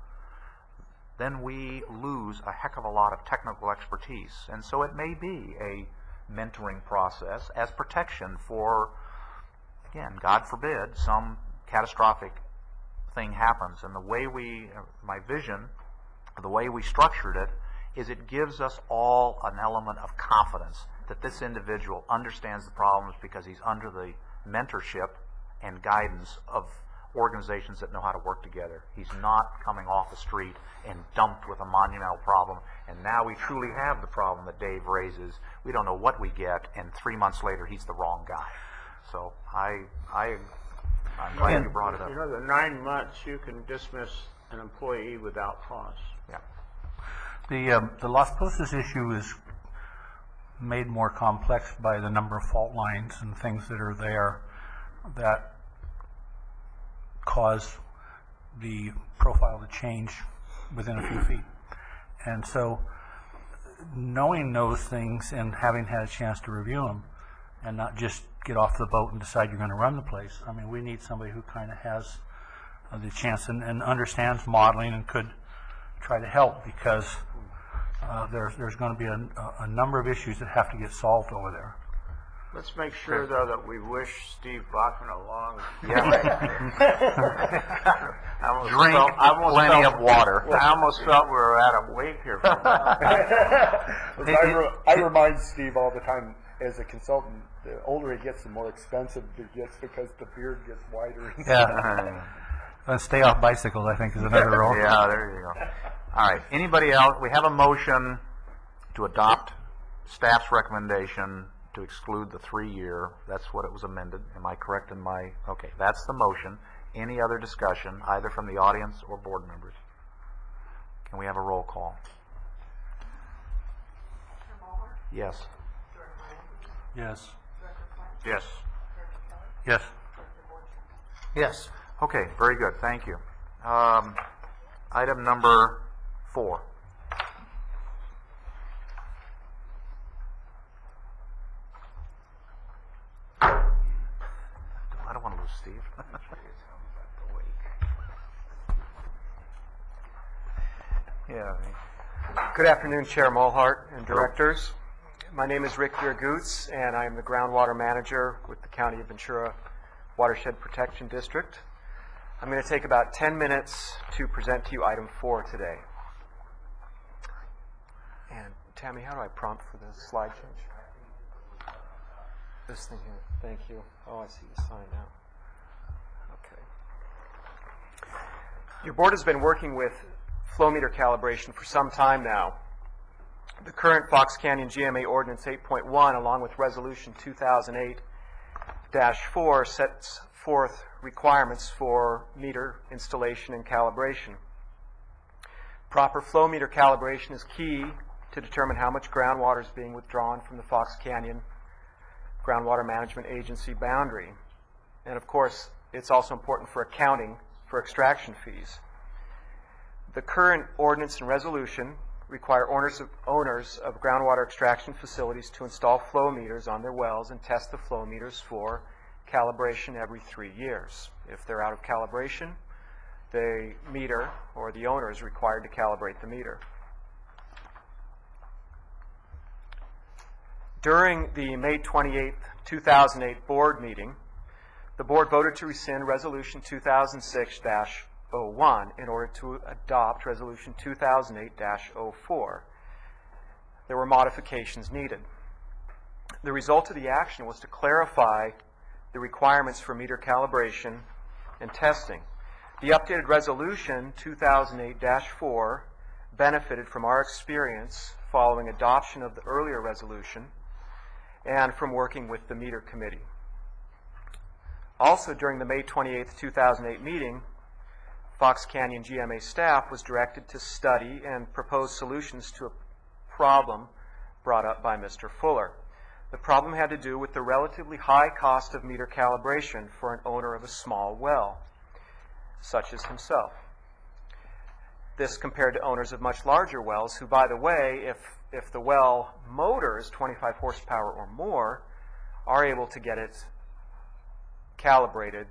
then we lose a heck of a lot of technical expertise. And so it may be a mentoring process as protection for, again, God forbid, some catastrophic thing happens. And the way my vision, the way we structured it, is it gives us all an element of confidence that this individual understands the problems because he's under the mentorship and guidance of organizations that know how to work together. He's not coming off the street and dumped with a monumental problem, and now we truly have the problem that Dave raises. We don't know what we get, and 3 months later he's the wrong guy. So I'm glad you brought it up. You know, the 9 months you can dismiss an employee without cause. Yeah. The Las Posas issue is made more complex by the number of fault lines and things that are there that cause the profile to change within a few feet. And so knowing those things and having had a chance to review them and not just get off the boat and decide you're going to run the place, I mean, we need somebody who kind of has the chance and understands modeling and could try to help, because there's going to be a number of issues that have to get solved over there. Let's make sure, though, that we wish Steve Bachman a long... Drink plenty of water. I almost felt we were at a wake here for a while. I remind Steve all the time, as a consultant, the older he gets, the more expensive it gets because the beard gets wider. Yeah. And stay off bicycles, I think, is another rule. Yeah, there you go. All right. Anybody else? We have a motion to adopt staff's recommendation to exclude the 3-year. That's what it was amended. Am I correct in my... Okay, that's the motion. Any other discussion, either from the audience or board members? Can we have a roll call? Mr. Mulhern? Yes. Director Andrews? Yes. Director Flynn? Yes. Director Kelly? Yes. Director Borchert? Yes. Okay, very good. Thank you. Item number 4. I don't want to lose Steve. Yeah. Good afternoon, Chair Mulhart and directors. My name is Rick Yergoots, and I am the groundwater manager with the County of Ventura Watershed Protection District. I'm going to take about 10 minutes to present to you item 4 today. And Tammy, how do I prompt for the slide change? This thing here. Thank you. Oh, I see the sign now. Okay. Your board has been working with flow meter calibration for some time now. The current Fox Canyon GMA Ordinance 8.1, along with Resolution 2008-4, sets forth requirements for meter installation and calibration. Proper flow meter calibration is key to determine how much groundwater is being withdrawn from the Fox Canyon Groundwater Management Agency boundary. And of course, it's also important for accounting for extraction fees. The current ordinance and resolution require owners of groundwater extraction facilities to install flow meters on their wells and test the flow meters for calibration every 3 years. If they're out of calibration, the meter or the owner is required to calibrate the meter. During the May 28, 2008 board meeting, the board voted to rescind Resolution 2006-01 in order to adopt Resolution 2008-04. There were modifications needed. The result of the action was to clarify the requirements for meter calibration and testing. The updated resolution 2008-4 benefited from our experience following adoption of the earlier resolution and from working with the meter committee. Also, during the May 28, 2008 meeting, Fox Canyon GMA staff was directed to study and propose solutions to a problem brought up by Mr. Fuller. The problem had to do with the relatively high cost of meter calibration for an owner of a small well, such as himself. This compared to owners of much larger wells who, by the way, if the well motor is 25 horsepower or more, are able to get it calibrated.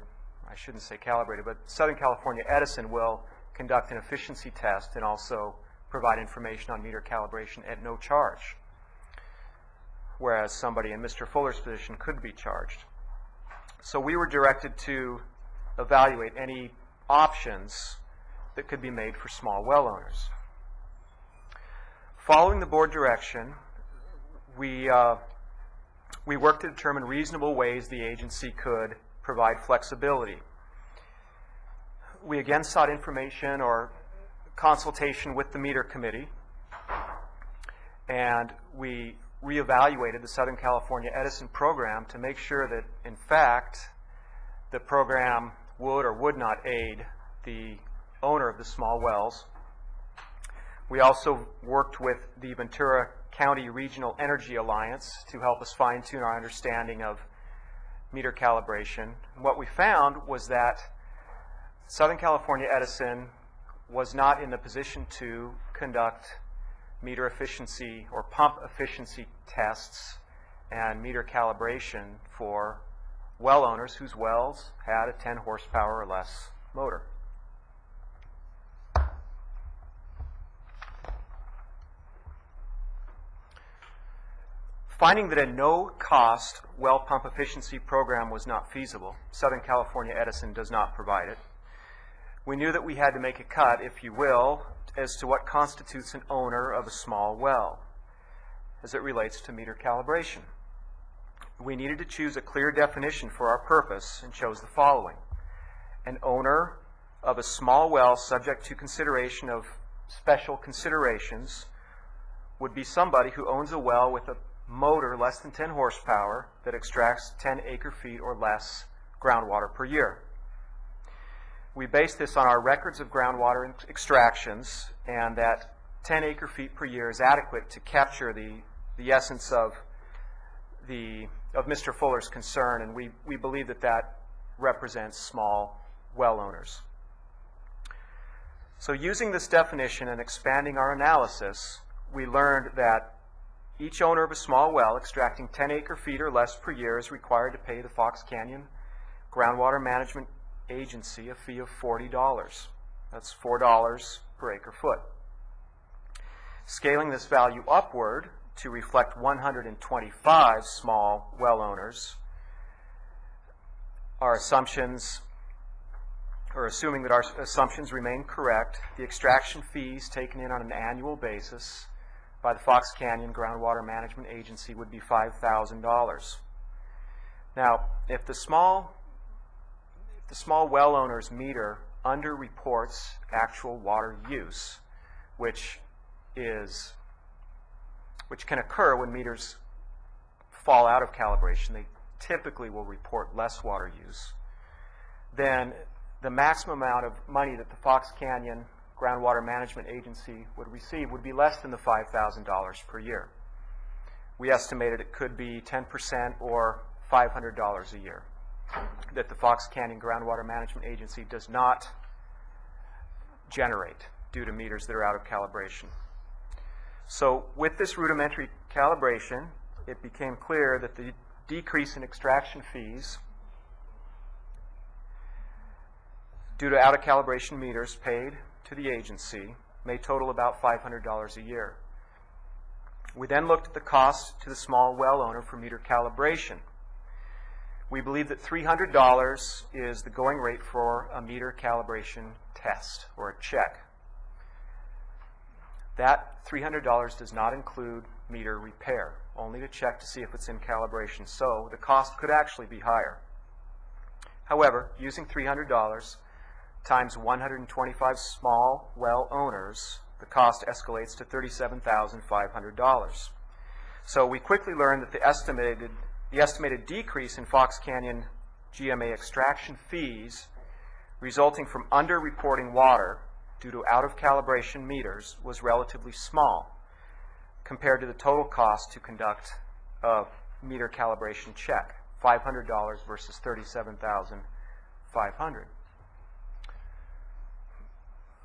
I shouldn't say calibrated, but Southern California Edison will conduct an efficiency test and also provide information on meter calibration at no charge, whereas somebody in Mr. Fuller's position could be charged. So we were directed to evaluate any options that could be made for small well owners. Following the board direction, we worked to determine reasonable ways the agency could provide flexibility. We again sought information or consultation with the meter committee, and we reevaluated the Southern California Edison program to make sure that, in fact, the program would or would not aid the owner of the small wells. We also worked with the Ventura County Regional Energy Alliance to help us fine-tune our understanding of meter calibration. And what we found was that Southern California Edison was not in the position to conduct meter efficiency or pump efficiency tests and meter calibration for well owners whose wells had a 10 horsepower or less motor. Finding that a no-cost well pump efficiency program was not feasible, Southern California Edison does not provide it, we knew that we had to make a cut, if you will, as to what constitutes an owner of a small well as it relates to meter calibration. We needed to choose a clear definition for our purpose and chose the following. An owner of a small well subject to consideration of special considerations would be somebody who owns a well with a motor less than 10 horsepower that extracts 10 acre-feet or less groundwater per year. We base this on our records of groundwater extractions, and that 10 acre-feet per year is adequate to capture the essence of Mr. Fuller's concern, and we believe that that represents small well owners. So using this definition and expanding our analysis, we learned that each owner of a small well extracting 10 acre-feet or less per year is required to pay the Fox Canyon Groundwater Management Agency a fee of $40. That's $4 per acre-foot. Scaling this value upward to reflect 125 small well owners, our assumptions, or assuming that our assumptions remain correct, the extraction fees taken in on an annual basis by the Fox Canyon Groundwater Management Agency would be $5,000. Now, if the small well owner's meter underreports actual water use, which can occur when meters fall out of calibration, they typically will report less water use, then the maximum amount of money that the Fox Canyon Groundwater Management Agency would receive would be less than the $5,000 per year. We estimated it could be 10% or $500 a year that the Fox Canyon Groundwater Management Agency does not generate due to meters that are out of calibration. So with this rudimentary calibration, it became clear that the decrease in extraction fees due to out-of-calibration meters paid to the agency may total about $500 a year. We then looked at the cost to the small well owner for meter calibration. We believe that $300 is the going rate for a meter calibration test or a check. That $300 does not include meter repair, only to check to see if it's in calibration, so the cost could actually be higher. However, using $300, times 125 small well owners, the cost escalates to $37,500. So we quickly learned that the estimated decrease in Fox Canyon GMA extraction fees resulting from under-reporting water due to out-of-calibration meters was relatively small compared to the total cost to conduct a meter calibration check, $500 versus $37,500.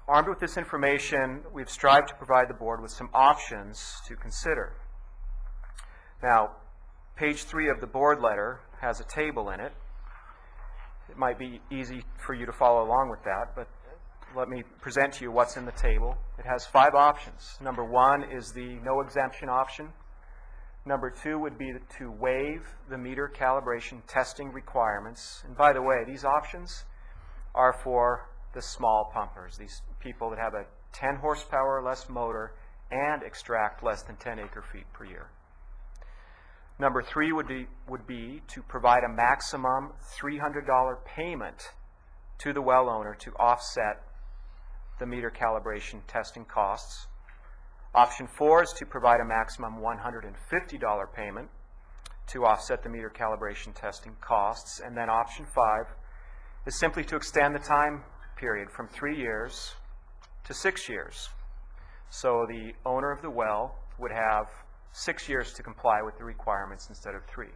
Armed with this information, we've strived to provide the board with some options to consider. Now, page 3 of the board letter has a table in it. It might be easy for you to follow along with that, but let me present to you what's in the table. It has 5 options. Number 1 is the no exemption option. Number 2 would be to waive the meter calibration testing requirements. And by the way, these options are for the small pumpers, these people that have a 10 horsepower or less motor and extract less than 10 acre-feet per year. Number 3 would be to provide a maximum $300 payment to the well owner to offset the meter calibration testing costs. Option 4 is to provide a maximum $150 payment to offset the meter calibration testing costs. And then option 5 is simply to extend the time period from 3 years to 6 years. So the owner of the well would have 6 years to comply with the requirements instead of 3.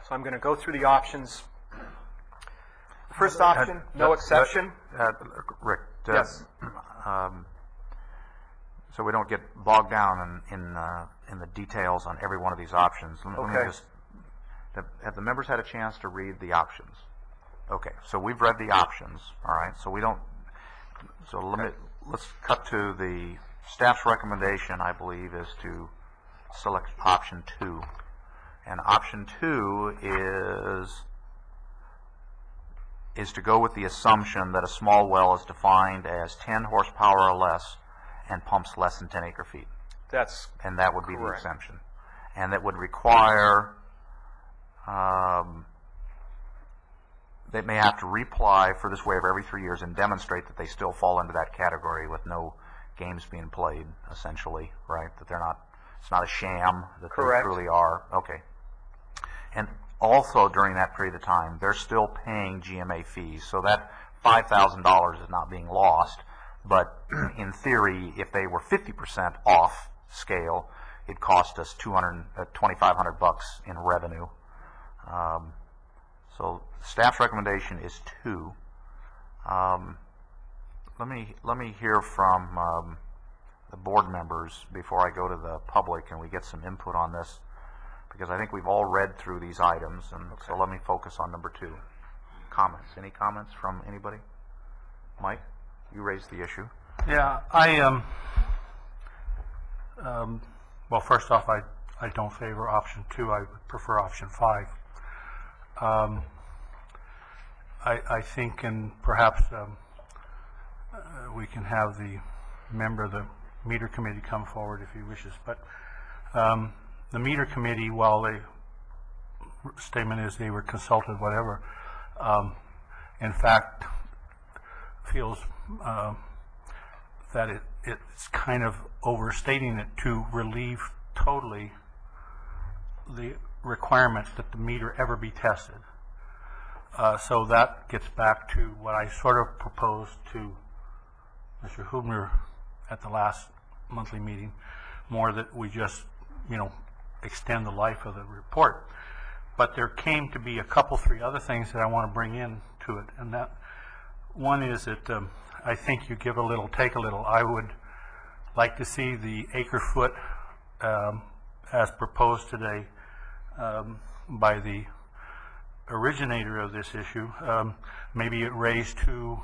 So I'm going to go through the options. The first option, no exception. Rick, Yes. So we don't get bogged down in the details on every one of these options. Let me Okay. just, have the members had a chance to read the options? Okay, so we've read the options, all right, so we don't, so let's cut to the staff's recommendation, I believe, is to select option 2. And option 2 is to go with the assumption that a small well is defined as 10 horsepower or less and pumps less than 10 acre-feet. And that would be the correct. exemption. And that would require, they may have to reapply for this waiver every 3 years and demonstrate that they still fall into that category with no games being played, essentially, right? That they're not, it's not a sham, that Correct. they truly are. Okay. And also during that period of time, they're still paying GMA fees. So that $5,000 is not being lost. But in theory, if they were 50% off scale, it cost us $2,500 in revenue. So staff's recommendation is 2. Let me hear from the board members before I go to the public and we get some input on this, because I think we've all read through these items, and so let me focus on number 2. Comments? Any comments from anybody? Mike, you raised the issue. Yeah, well, first off, I don't favor option 2. I would prefer option 5. I think, and perhaps we can have the member of the meter committee come forward if he wishes, but the meter committee, while the statement is they were consulted, whatever, in fact feels that it's kind of overstating it to relieve totally the requirement that the meter ever be tested. So that gets back to what I sort of proposed to Mr. Hubner at the last monthly meeting, more that we just, extend the life of the report. But there came to be a couple, 3 other things that I want to bring in to it, and that one is that I think you give a little, take a little. I would like to see the acre-foot as proposed today by the originator of this issue, maybe it raised to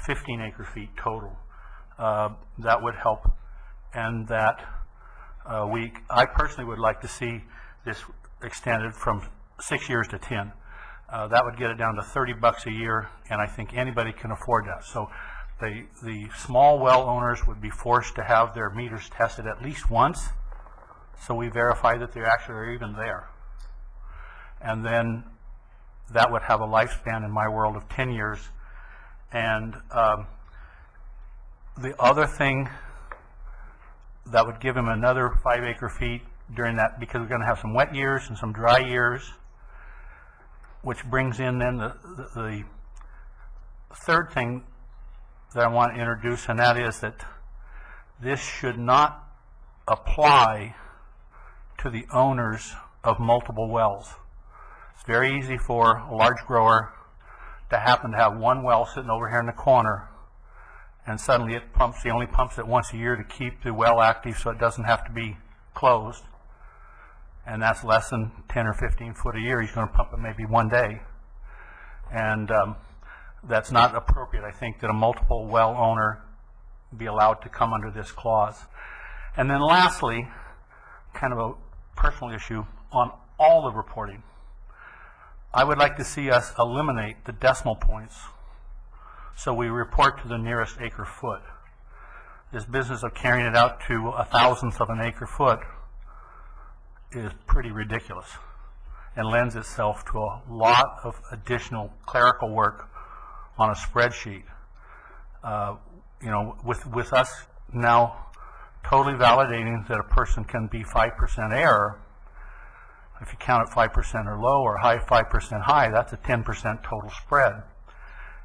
15 acre-feet total. That would help, and that I personally would like to see this extended from 6 years to 10. That would get it down to $30 a year, and I think anybody can afford that. So the small well owners would be forced to have their meters tested at least once, so we verify that they actually are even there. And then that would have a lifespan in my world of 10 years. And the other thing that would give him another 5 acre-feet during that, because we're going to have some wet years and some dry years, which brings in then the third thing that I want to introduce, and that is that this should not apply to the owners of multiple wells. It's very easy for a large grower to happen to have one well sitting over here in the corner, and suddenly it pumps, he only pumps it once a year to keep the well active so it doesn't have to be closed. And that's less than 10 or 15 foot a year. He's going to pump it maybe one day. And that's not appropriate. I think that a multiple well owner be allowed to come under this clause. And then lastly, kind of a personal issue on all the reporting. I would like to see us eliminate the decimal points so we report to the nearest acre foot. This business of carrying it out to a thousandth of an acre foot is pretty ridiculous and lends itself to a lot of additional clerical work on a spreadsheet. You know, with us now totally validating that a person can be 5% error, if you count it 5% or low or high 5% high, that's a 10% total spread.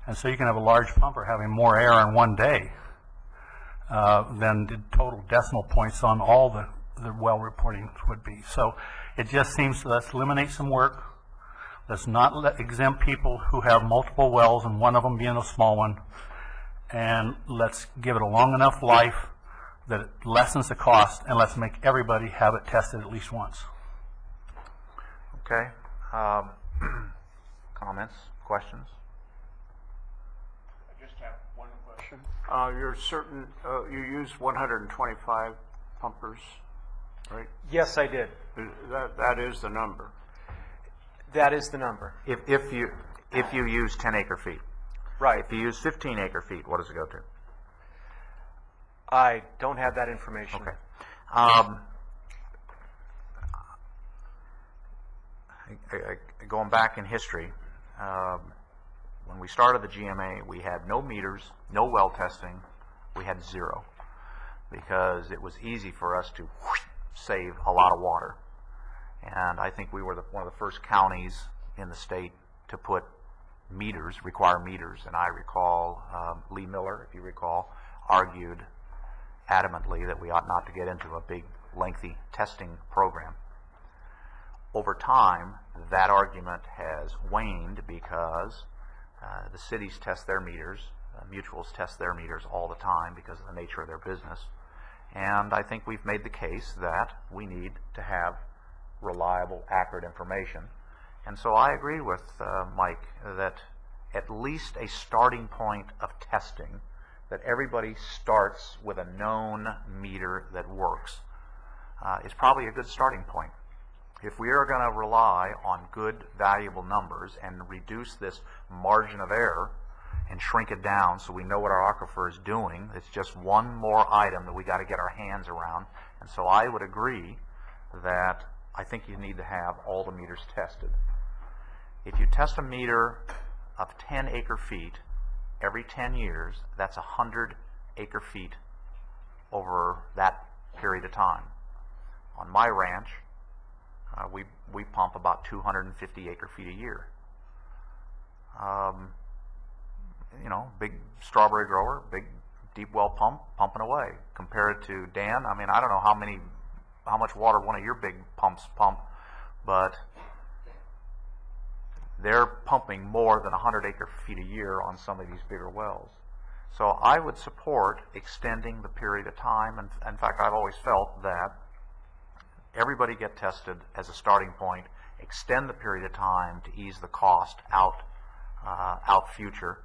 And so you can have a large pumper having more error in one day than the total decimal points on all the well reporting would be. So it just seems, let's eliminate some work. Let's not exempt people who have multiple wells and one of them being a small one. And let's give it a long enough life that it lessens the cost, and let's make everybody have it tested at least once. Okay. Comments, questions? I just have one question. You're certain, you used 125 pumpers, right? Yes, I did. That is the number. That is the number. If you use 10 acre feet. Right. If you use 15 acre feet, what does it go to? I don't have that information. Okay. Going back in history, when we started the GMA, we had no meters, no well testing, we had zero, because it was easy for us to save a lot of water. And I think we were one of the first counties in the state to put meters, require meters. And I recall Lee Miller, if you recall, argued adamantly that we ought not to get into a big, lengthy testing program. Over time, that argument has waned because the cities test their meters, mutuals test their meters all the time because of the nature of their business. And I think we've made the case that we need to have reliable, accurate information. And so I agree with Mike that at least a starting point of testing, that everybody starts with a known meter that works, is probably a good starting point. If we are going to rely on good, valuable numbers and reduce this margin of error and shrink it down so we know what our aquifer is doing, it's just one more item that we got to get our hands around. And so I would agree that I think you need to have all the meters tested. If you test a meter of 10 acre feet every 10 years, that's 100 acre feet over that period of time. On my ranch, we pump about 250 acre feet a year. You know, big strawberry grower, big deep well pump, pumping away. Compare it to Dan, I mean, I don't know how much water one of your big pumps pump, but they're pumping more than 100 acre feet a year on some of these bigger wells. So I would support extending the period of time, and in fact I've always felt that everybody get tested as a starting point, extend the period of time to ease the cost out future.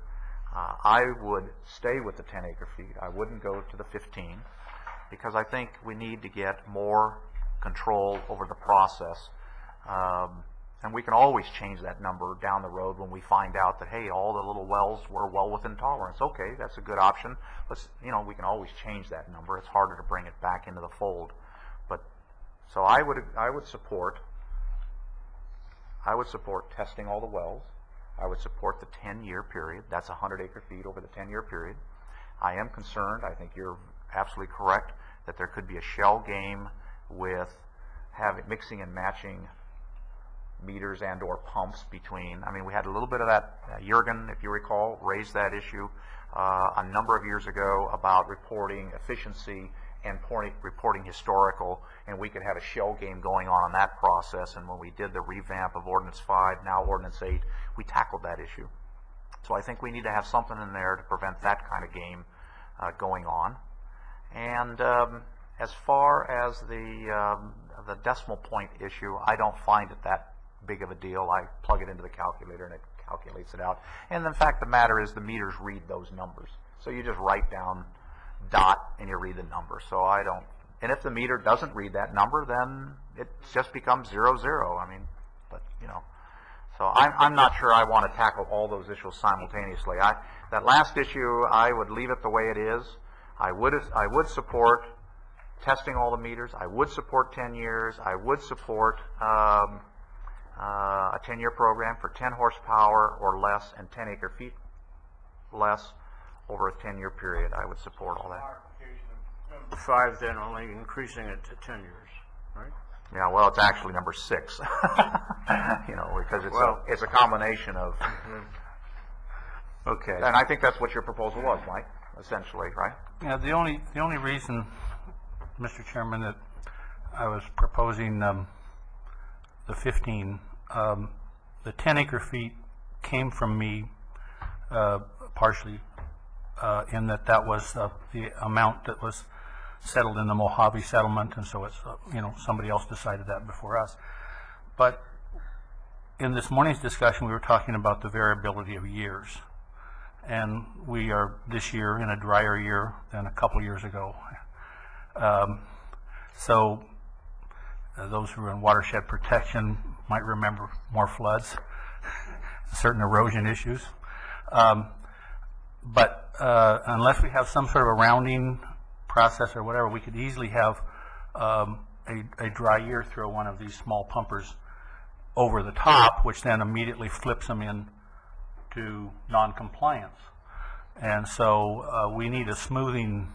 I would stay with the 10 acre feet. I wouldn't go to the 15, because I think we need to get more control over the process. And we can always change that number down the road when we find out that, hey, all the little wells were well within tolerance. Okay, that's a good option. We can always change that number. It's harder to bring it back into the fold. But So I would support testing all the wells. I would support the 10-year period. That's 100 acre-feet over the 10-year period. I am concerned, I think you're absolutely correct, that there could be a shell game with mixing and matching meters and or pumps between. I mean, we had a little bit of that. Jurgen, if you recall, raised that issue a number of years ago about reporting efficiency and reporting historical, and we could have a shell game going on that process. And when we did the revamp of Ordinance 5, now Ordinance 8, we tackled that issue. So I think we need to have something in there to prevent that kind of game going on. And as far as the decimal point issue, I don't find it that big of a deal. I plug it into the calculator and it calculates it out. And the fact of the matter is the meters read those numbers. So you just write down dot and you read the number. So I don't, and if the meter doesn't read that number, then it just becomes 0, 0. I mean, but you know, so I'm not sure I want to tackle all those issues simultaneously. That last issue, I would leave it the way it is. I would support testing all the meters. I would support 10 years. I would support a 10-year program for 10 horsepower or less and 10 acre-feet less over a 10-year period. I would support all that. Number 5, then only increasing it to 10 years, right? Yeah, well, it's actually number 6. You know, because it's a combination of. Okay. And I think that's what your proposal was, Mike, essentially, right? Yeah, the only reason, Mr. Chairman, that I was proposing the 15, the 10 acre-feet came from me partially in that was the amount that was settled in the Mojave settlement, and so it's somebody else decided that before us. But in this morning's discussion, we were talking about the variability of years, and we are this year in a drier year than a couple years ago. So those who are in watershed protection might remember more floods, certain erosion issues. But unless we have some sort of a rounding process or whatever, we could easily have a dry year throw one of these small pumpers over the top, which then immediately flips them in to non-compliance. And so we need a smoothing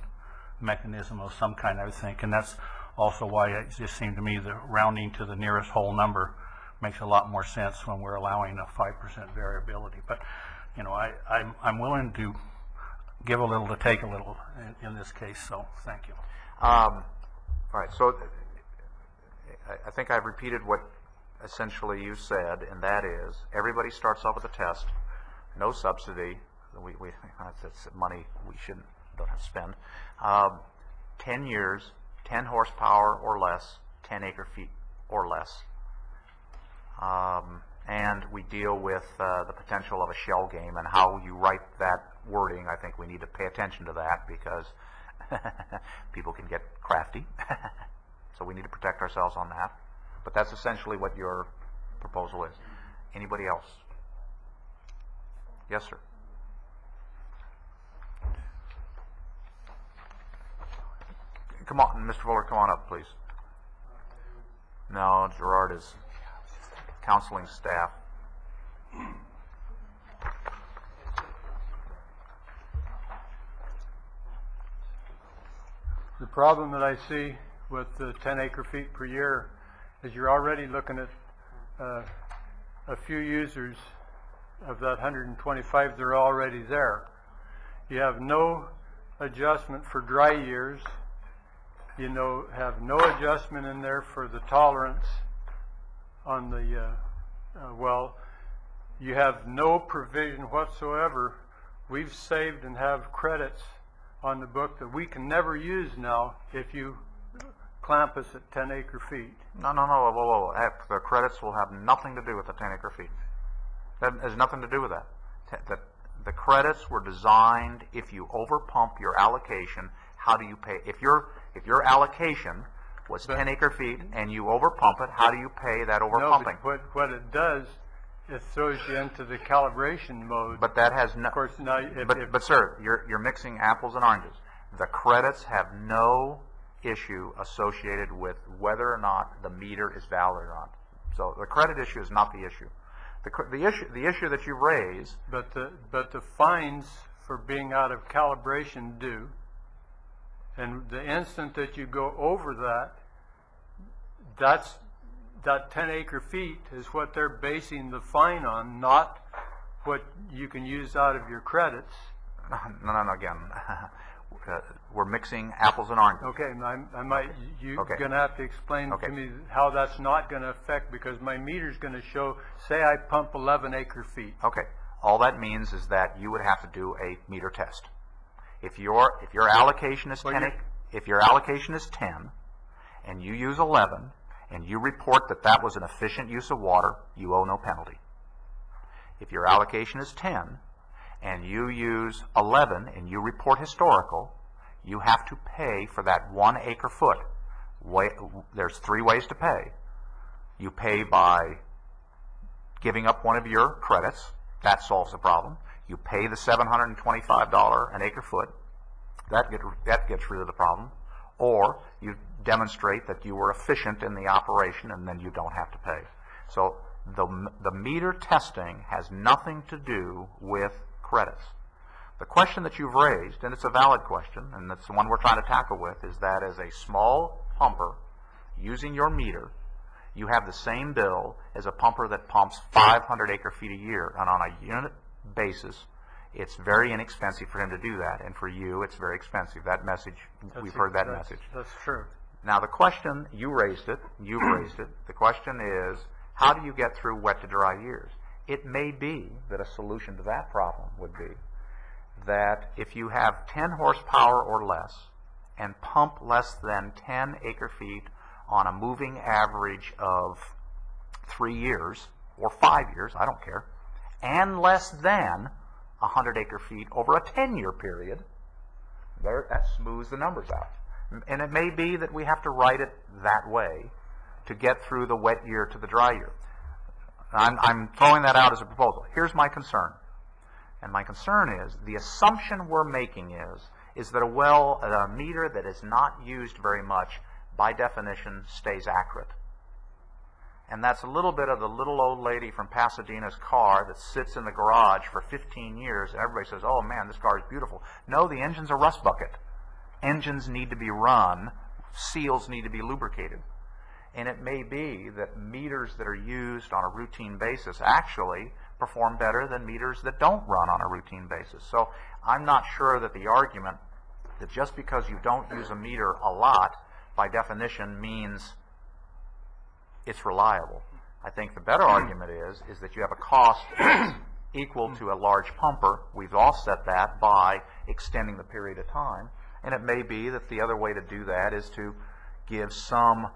mechanism of some kind, I would think, and that's also why it just seemed to me the rounding to the nearest whole number makes a lot more sense when we're allowing a 5% variability. But I'm willing to give a little to take a little in this case, so thank you. All right, so I think I've repeated what essentially you said, and that is everybody starts off with a test, no subsidy. That's money we don't have to spend. 10 years, 10 horsepower or less, 10 acre-feet or less. And we deal with the potential of a shell game and how you write that wording. I think we need to pay attention to that because people can get crafty. So we need to protect ourselves on that. But that's essentially what your proposal is. Anybody else? Yes, sir. Come on, Mr. Fuller, come on up, please. No, Gerard is counseling staff. The problem that I see with the 10 acre-feet per year is you're already looking at a few users of that 125, they're already there. You have no adjustment for dry years. You have no adjustment in there for the tolerance on the well. You have no provision whatsoever. We've saved and have credits on the book that we can never use now if you clamp us at 10 acre-feet. No, whoa. The credits will have nothing to do with the 10 acre-feet. That has nothing to do with that. The credits were designed, if you overpump your allocation, how do you pay? If your allocation was 10 acre-feet and you overpump it, how do you pay that overpumping? No, but what it does, it throws you into the calibration mode. But that has no. Of course, now, but sir, you're mixing apples and oranges. The credits have no issue associated with whether or not the meter is valid or not. So the credit issue is not the issue. The issue that you raise, But the fines for being out of calibration do, and the instant that you go over that 10 acre feet is what they're basing the fine on, not what you can use out of your credits. no, again, we're mixing apples and oranges. Okay, you're Okay. gonna have to explain Okay. to me how that's not gonna affect, because my meter's gonna show, say I pump 11 acre feet. Okay, all that means is that you would have to do a meter test. If your allocation is 10, if your allocation is 10, and you use 11, and you report that that was an efficient use of water, you owe no penalty. If your allocation is 10, and you use 11, and you report historical, you have to pay for that 1 acre foot. There's 3 ways to pay. You pay by giving up one of your credits. That solves the problem. You pay the $725 an acre foot. That gets rid of the problem. Or you demonstrate that you were efficient in the operation, and then you don't have to pay. So the meter testing has nothing to do with credits. The question that you've raised, and it's a valid question, and it's the one we're trying to tackle with, is that as a small pumper using your meter, you have the same bill as a pumper that pumps 500 acre feet a year, and on a unit basis, it's very inexpensive for him to do that, and for you, it's very expensive. That message, we've heard that message. That's true. Now, the question, you've raised it, the question is, how do you get through wet to dry years? It may be that a solution to that problem would be that if you have 10 horsepower or less and pump less than 10 acre feet on a moving average of 3 years or 5 years, I don't care, and less than 100 acre feet over a 10-year period, that smooths the numbers out. And it may be that we have to write it that way to get through the wet year to the dry year. I'm throwing that out as a proposal. Here's my concern. And my concern is, the assumption we're making is that a meter that is not used very much, by definition, stays accurate. And that's a little bit of the little old lady from Pasadena's car that sits in the garage for 15 years, and everybody says, oh man, this car is beautiful. No, the engine's a rust bucket. Engines need to be run, seals need to be lubricated. And it may be that meters that are used on a routine basis actually perform better than meters that don't run on a routine basis. So I'm not sure that the argument that just because you don't use a meter a lot, by definition, means it's reliable. I think the better argument is that you have a cost equal to a large pumper. We've offset that by extending the period of time. And it may be that the other way to do that is to give some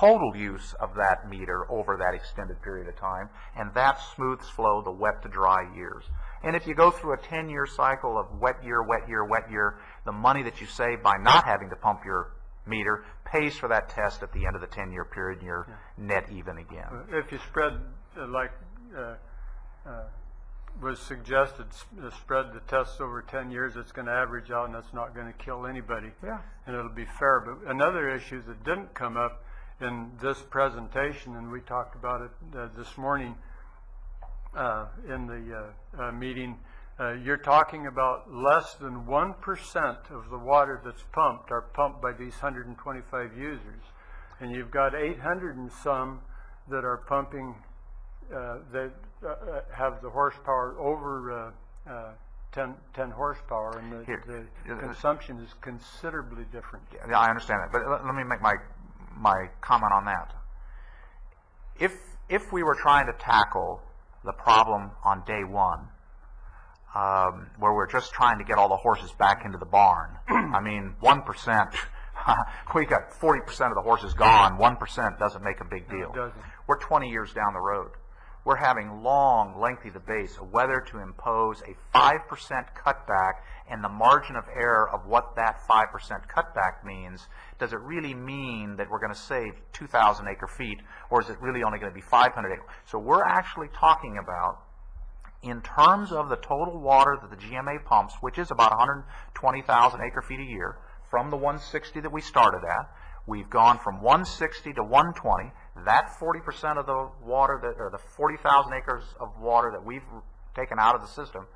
total use of that meter over that extended period of time, and that smooths flow the wet to dry years. And if you go through a 10-year cycle of wet year, wet year, wet year, the money that you save by not having to pump your meter pays for that test at the end of the 10-year period, and you're net even again. If you spread, was suggested, spread the tests over 10 years, it's going to average out, and that's not going to kill anybody. Yeah. And it'll be fair. But another issue that didn't come up in this presentation, and we talked about it this morning in the meeting, you're talking about less than 1% of the water that's pumped are pumped by these 125 users. And you've got 800 and some that are pumping, that have the horsepower over 10 horsepower, and the consumption is considerably different. Yeah, I understand that, but let me make my comment on that. If we were trying to tackle the problem on day one, where we're just trying to get all the horses back into the barn, I mean, 1%, we got 40% of the horses gone, 1% doesn't make a big deal. No, it doesn't. We're 20 years down the road. We're having long, lengthy debates of whether to impose a 5% cutback, and the margin of error of what that 5% cutback means. Does it really mean that we're going to save 2,000 acre feet, or is it really only going to be 500 acre? So we're actually talking about, in terms of the total water that the GMA pumps, which is about 120,000 acre feet a year, from the 160 that we started at. We've gone from 160 to 120. That 40% of the water that, or the 40,000 acres of water that we've taken out of the system,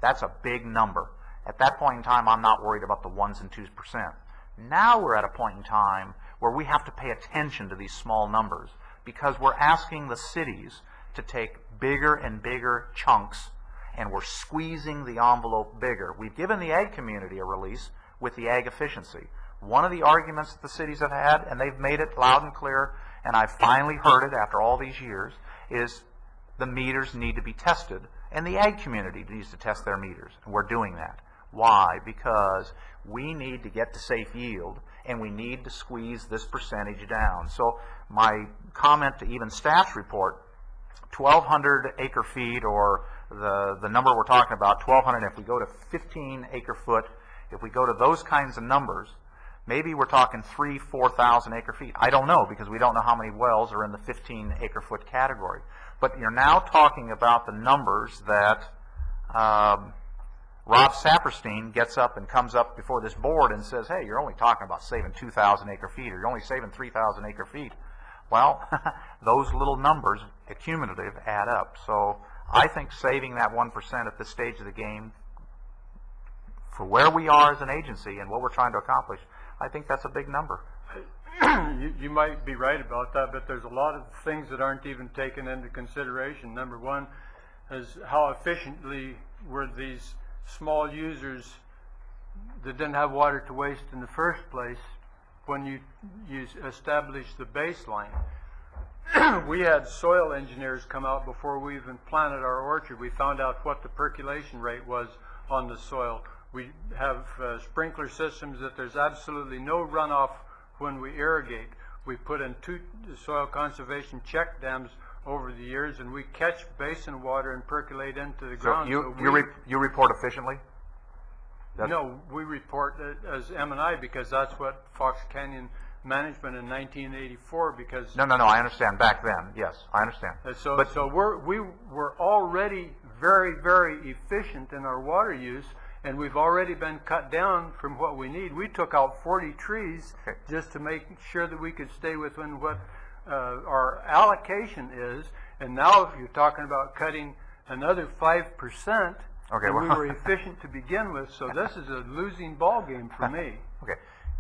that's a big number. At that point in time, I'm not worried about the 1s and 2%. Now we're at a point in time where we have to pay attention to these small numbers because we're asking the cities to take bigger and bigger chunks, and we're squeezing the envelope bigger. We've given the ag community a release with the ag efficiency. One of the arguments that the cities have had, and they've made it loud and clear, and I finally heard it after all these years, is the meters need to be tested, and the ag community needs to test their meters, and we're doing that. Why? Because we need to get to safe yield, and we need to squeeze this percentage down. So my comment to even staff's report, 1,200 acre feet, or the number we're talking about, 1,200, if we go to 15 acre foot, if we go to those kinds of numbers, maybe we're talking 3,000, 4,000 acre feet. I don't know, because we don't know how many wells are in the 15 acre foot category. But you're now talking about the numbers that Rob Saperstein gets up and comes up before this board and says, hey, you're only talking about saving 2,000 acre feet, or you're only saving 3,000 acre feet. Well, those little numbers, accumulative, add up. So I think saving that 1% at this stage of the game, for where we are as an agency and what we're trying to accomplish, I think that's a big number. You might be right about that, but there's a lot of things that aren't even taken into consideration. Number one is how efficiently were these small users that didn't have water to waste in the first place when you establish the baseline. We had soil engineers come out before we even planted our orchard. We found out what the percolation rate was on the soil. We have sprinkler systems that there's absolutely no runoff when we irrigate. We put in 2 soil conservation check dams over the years, and we catch basin water and percolate into the ground. So you report efficiently? No, we report as M&I because that's what Fox Canyon Management in 1984, because... No, I understand. Back then, yes, I understand. So we were already very, very efficient in our water use, and we've already been cut down from what we need. We took out 40 trees just to make sure that we could stay within what our allocation is, and now you're talking about cutting another 5%, and we were efficient to begin with, so this is a losing ball game for me. Okay.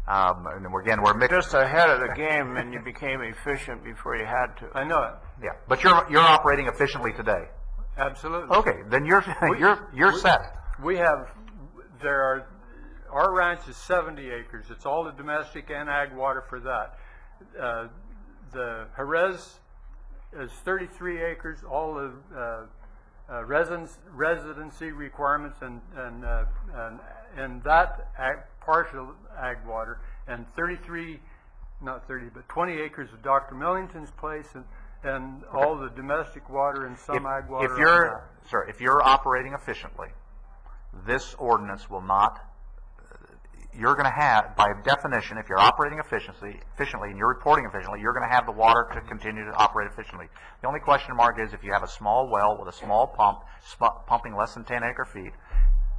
And again, we're just ahead of the game, and you became efficient before you had to. I know it. Yeah, but you're operating efficiently today. Absolutely. Okay, then you're set. We have our ranch is 70 acres. It's all the domestic and ag water for that. The Jerez is 33 acres. All the residency requirements and that partial ag water, and 20 acres of Dr. Millington's place, and all the domestic water and some ag water. If you're operating efficiently, this ordinance will not. You're going to have, by definition, if you're operating efficiently and you're reporting efficiently, you're going to have the water to continue to operate efficiently. The only question mark is if you have a small well with a small pump pumping less than 10 acre feet,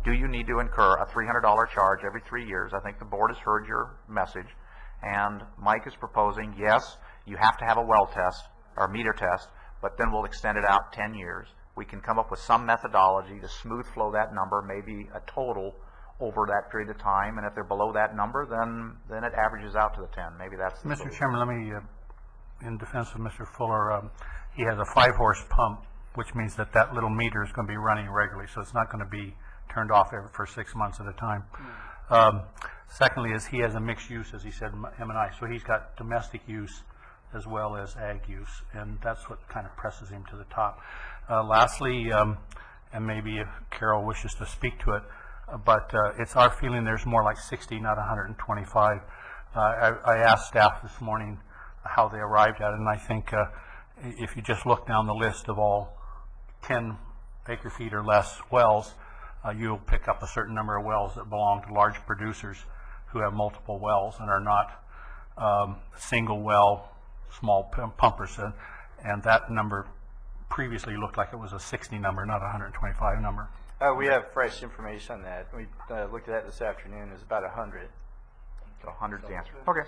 do you need to incur a $300 charge every 3 years? I think the board has heard your message, and Mike is proposing, yes, you have to have a well test or meter test, but then we'll extend it out 10 years. We can come up with some methodology to smooth flow that number, maybe a total over that period of time, and if they're below that number, then it averages out to the 10. Maybe that's the Mr. solution. Chairman, let me, in defense of Mr. Fuller, he has a 5-horse pump, which means that little meter is going to be running regularly, so it's not going to be turned off for 6 months at a time. Secondly, is he has a mixed use, as he said, M&I, so he's got domestic use as well as ag use, and that's what kind of presses him to the top. Lastly, and maybe if Carol wishes to speak to it, but it's our feeling there's more like 60, not 125. I asked staff this morning how they arrived at it, and I think if you just look down the list of all 10 acre feet or less wells, you'll pick up a certain number of wells that belong to large producers who have multiple wells and are not single well, small pumpers. And that number previously looked like it was a 60 number, not a 125 number. We have fresh information on that. We looked at that this afternoon. It was about 100. So 100's the answer. Okay.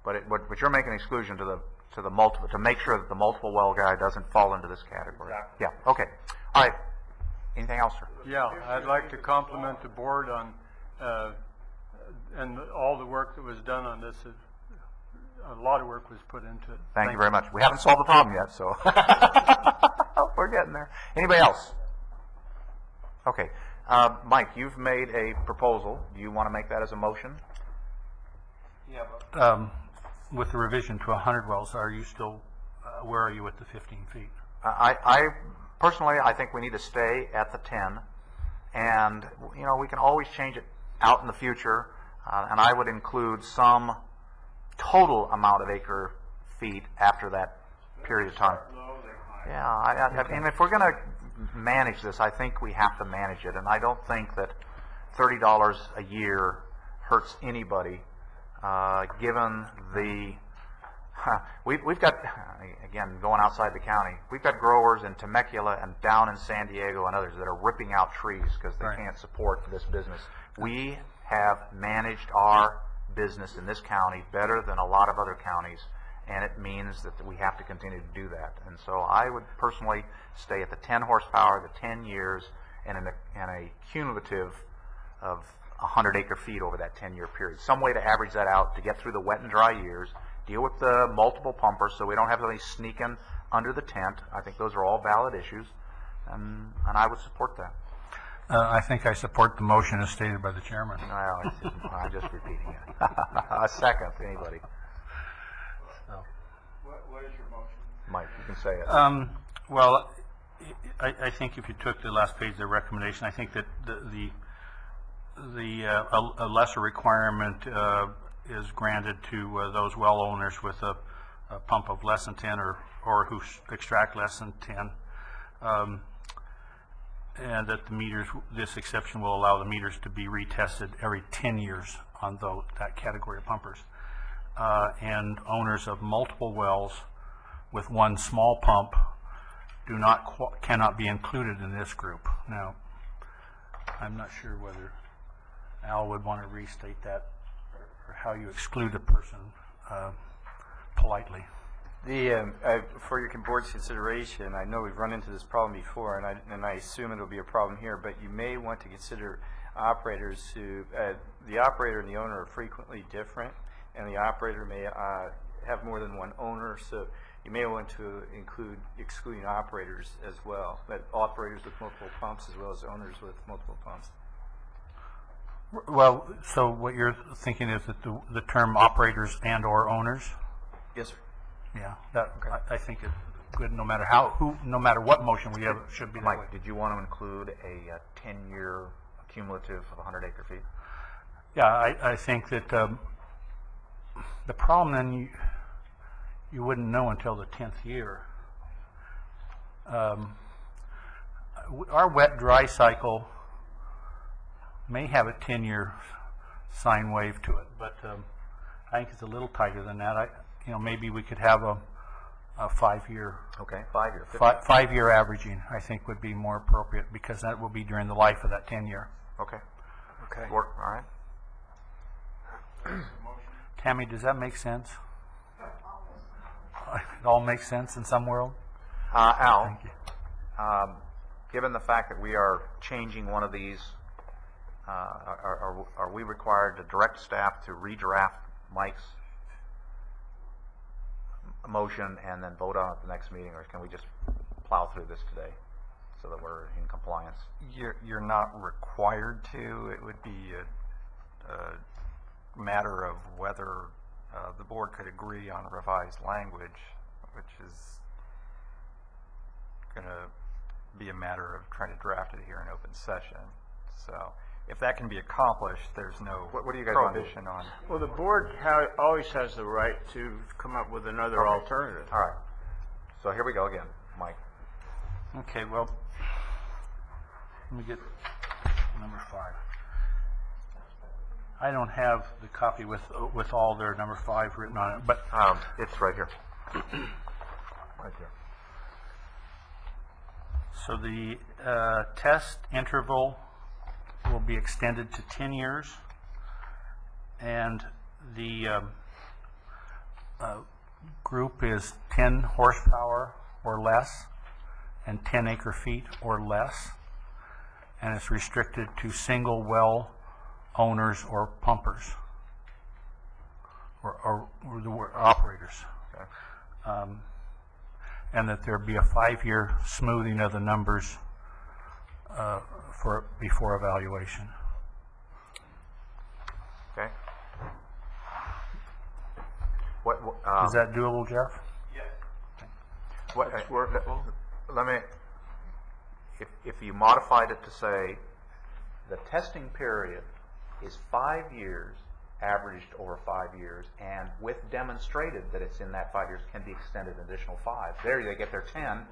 But you're making exclusion to the multiple, to make sure that the multiple well guy doesn't fall into this category. Exactly. Yeah, okay. All right. Anything else, sir? Yeah, I'd like to compliment the board on, and all the work that was done on this. A lot of work was put into it. Thank you very much. We haven't solved the problem yet, so we're getting there. Anybody else? Okay. Mike, you've made a proposal. Do you want to make that as a motion? Yeah, but with the revision to 100 wells, are you still, where are you with the 15 feet? I personally, I think we need to stay at the 10, and we can always change it out in the future, and I would include some total amount of acre feet after that period of time. Yeah, I mean, if we're going to manage this, I think we have to manage it, and I don't think that $30 a year hurts anybody, given the we've got, again, going outside the county, we've got growers in Temecula and down in San Diego and others that are ripping out trees because they can't support this business. We have managed our business in this county better than a lot of other counties, and it means that we have to continue to do that. And so I would personally stay at the 10 horsepower, the 10 years, and a cumulative of 100 acre feet over that 10-year period. Some way to average that out to get through the wet and dry years, deal with the multiple pumpers so we don't have any sneaking under the tent. I think those are all valid issues, and I would support that. I think I support the motion as stated by the chairman. Well, I'm just repeating it. A second, anybody? So. What is your motion? Mike, you can say it. Well, I think if you took the last page of the recommendation, I think that a lesser requirement is granted to those well owners with a pump of less than 10 or who extract less than 10. And that the meters, this exception will allow the meters to be retested every 10 years on that category of pumpers. And owners of multiple wells with one small pump cannot be included in this group. Now, I'm not sure whether Al would want to restate that or how you exclude a person politely. For your board's consideration, I know we've run into this problem before, and I assume it'll be a problem here, but you may want to consider operators who, the operator and the owner are frequently different, and the operator may have more than one owner, so you may want to include excluding operators as well, but operators with multiple pumps as well as owners with multiple pumps. Well, so what you're thinking is that the term operators and or owners? Yes, sir. Yeah, that I think is good. No matter no matter what motion we have, it should be that way. Mike, did you want to include a 10-year cumulative of 100 acre feet? Yeah, I think that the problem then you wouldn't know until the 10th year. Our wet dry cycle may have a 10-year sine wave to it, but I think it's a little tighter than that. Maybe we could have a 5-year. Okay, 5-year. 5-year averaging, I think, would be more appropriate because that will be during the life of that 10-year. Okay. Okay. Work. All right. Tammy, does that make sense? It all makes sense in some world? Al, Thank you. Given the fact that we are changing one of these, are we required to direct staff to redraft Mike's motion and then vote on it at the next meeting, or can we just plow through this today so that we're in compliance? You're not required to. It would be a matter of whether the board could agree on revised language, which is going to be a matter of trying to draft it here in open session. So if that can be accomplished, there's no what do you guys want to do? prohibition on. Well, the board always has the right to come up with another alternative. All right. So here we go again, Mike. Okay, well, let me get number 5. I don't have the copy with all their number 5 written on it, but it's right here. Right here. So the test interval will be extended to 10 years, and the group is 10 horsepower or less and 10 acre-feet or less, and it's restricted to single well owners or pumpers or the operators. Okay. And that there be a 5-year smoothing of the numbers before evaluation. Okay. What, Is that doable, Jeff? what, It's workable. let me, if you modified it to say, the testing period is 5 years, averaged over 5 years, and with demonstrated that it's in that 5 years, can be extended an additional 5. There they get their 10.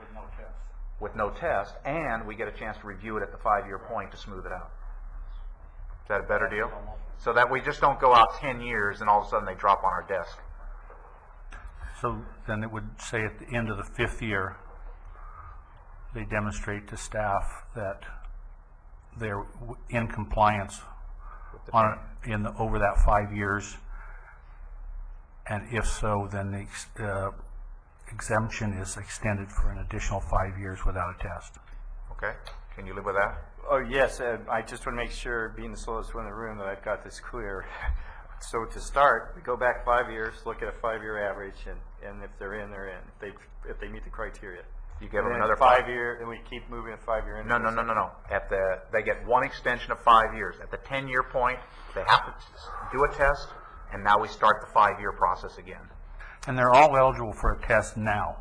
With no test, and we get a chance to review it at the 5-year point to smooth it out. Is that a better deal? So that we just don't go out 10 years and all of a sudden they drop on our desk. So then it would say at the end of the 5th year, they demonstrate to staff that they're in compliance over that 5 years, and if so, then the exemption is extended for an additional 5 years without a test. Okay? Can you live with that? Oh, yes, I just want to make sure, being the slowest one in the room, that I've got this clear. So to start, we go back 5 years, look at a 5-year average, and if they're in, they're in. If they meet the criteria. You give them And another 5 year, and we keep moving a 5-year in. No. They get one extension of 5 years. At the 10-year point, they have to do a test, and now we start the 5-year process again. And they're all eligible for a test now.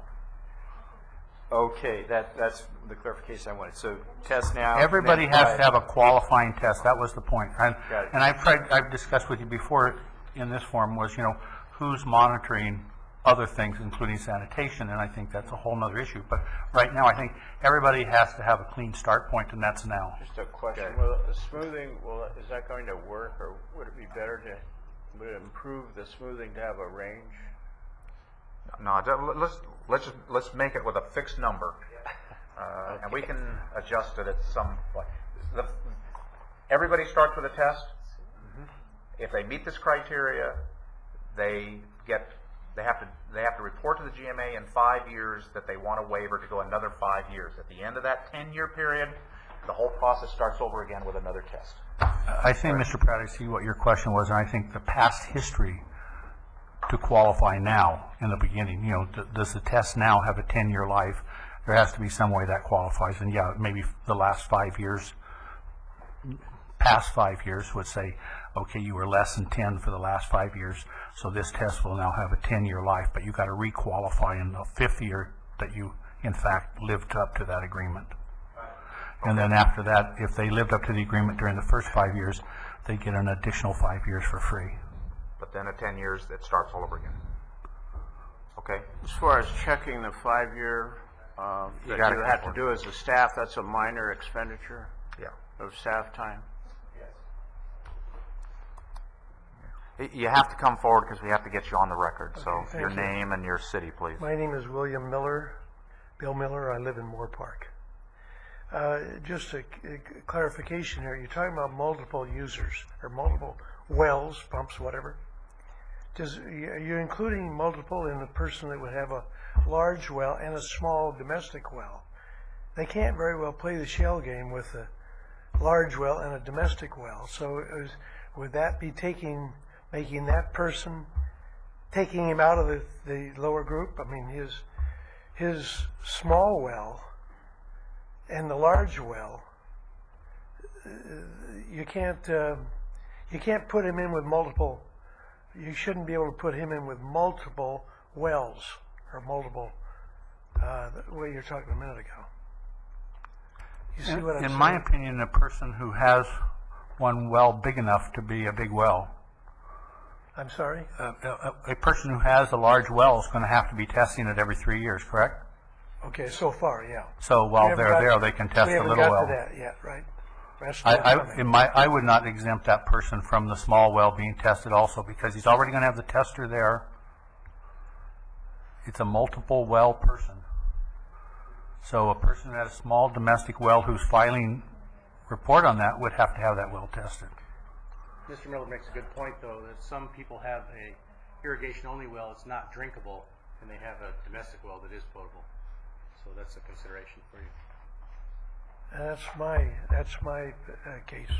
Okay, that's the clarification I wanted. So test now. Everybody and then has to have a qualifying test. That was the point. Got it. And I've discussed with you before in this forum was, who's monitoring other things, including sanitation, and I think that's a whole nother issue. But right now, I think everybody has to have a clean start point, and that's now. Just a question, Okay. will the smoothing, is that going to work, or would it be better would it improve the smoothing to have a range? No, let's make it with a fixed number, and we can adjust it at some point. Everybody starts with a test. If they meet this criteria, they have to report to the GMA in 5 years that they want a waiver to go another 5 years. At the end of that 10-year period, the whole process starts over again with another test. I think, Mr. Pratt, I see what your question was, and I think the past history to qualify now in the beginning, does the test now have a 10-year life? There has to be some way that qualifies, and yeah, maybe the last 5 years, past 5 years would say, okay, you were less than 10 for the last 5 years, so this test will now have a 10-year life, but you got to requalify in the 5th year that you, in fact, lived up to that agreement. And then after that, if they lived up to the agreement during the first 5 years, they get an additional 5 years for free. But then at 10 years, it starts all over again. Okay? As far as checking the 5-year, that you gotta have to do as a staff, that's a minor expenditure Yeah. of staff time? You have to come forward because we have to get you on the record. So Okay, your thank you. name and your city, please. My name is William Miller, Bill Miller. I live in Moore Park. Just a clarification here. You're talking about multiple users or multiple wells, pumps, whatever. Are you including multiple in the person that would have a large well and a small domestic well? They can't very well play the shell game with a large well and a domestic well. So would that be making that person, taking him out of the lower group? I mean, his small well and the large well, you can't put him in with multiple. You shouldn't be able to put him in with multiple wells or multiple, the way you were talking a minute ago. You see what I'm saying? In my opinion, a person who has one well big enough to be a big well, I'm sorry? a person who has a large well is going to have to be testing it every 3 years, correct? Okay, so far, yeah. So while they're there, they can test we the haven't little got well. to that yet, right? Rest of the time. I would not exempt that person from the small well being tested also, because he's already going to have the tester there. It's a multiple well person. So a person who has a small domestic well who's filing report on that would have to have that well tested. Mr. Miller makes a good point, though, that some people have a irrigation-only well, it's not drinkable, and they have a domestic well that is potable. So that's a consideration for you. That's my case.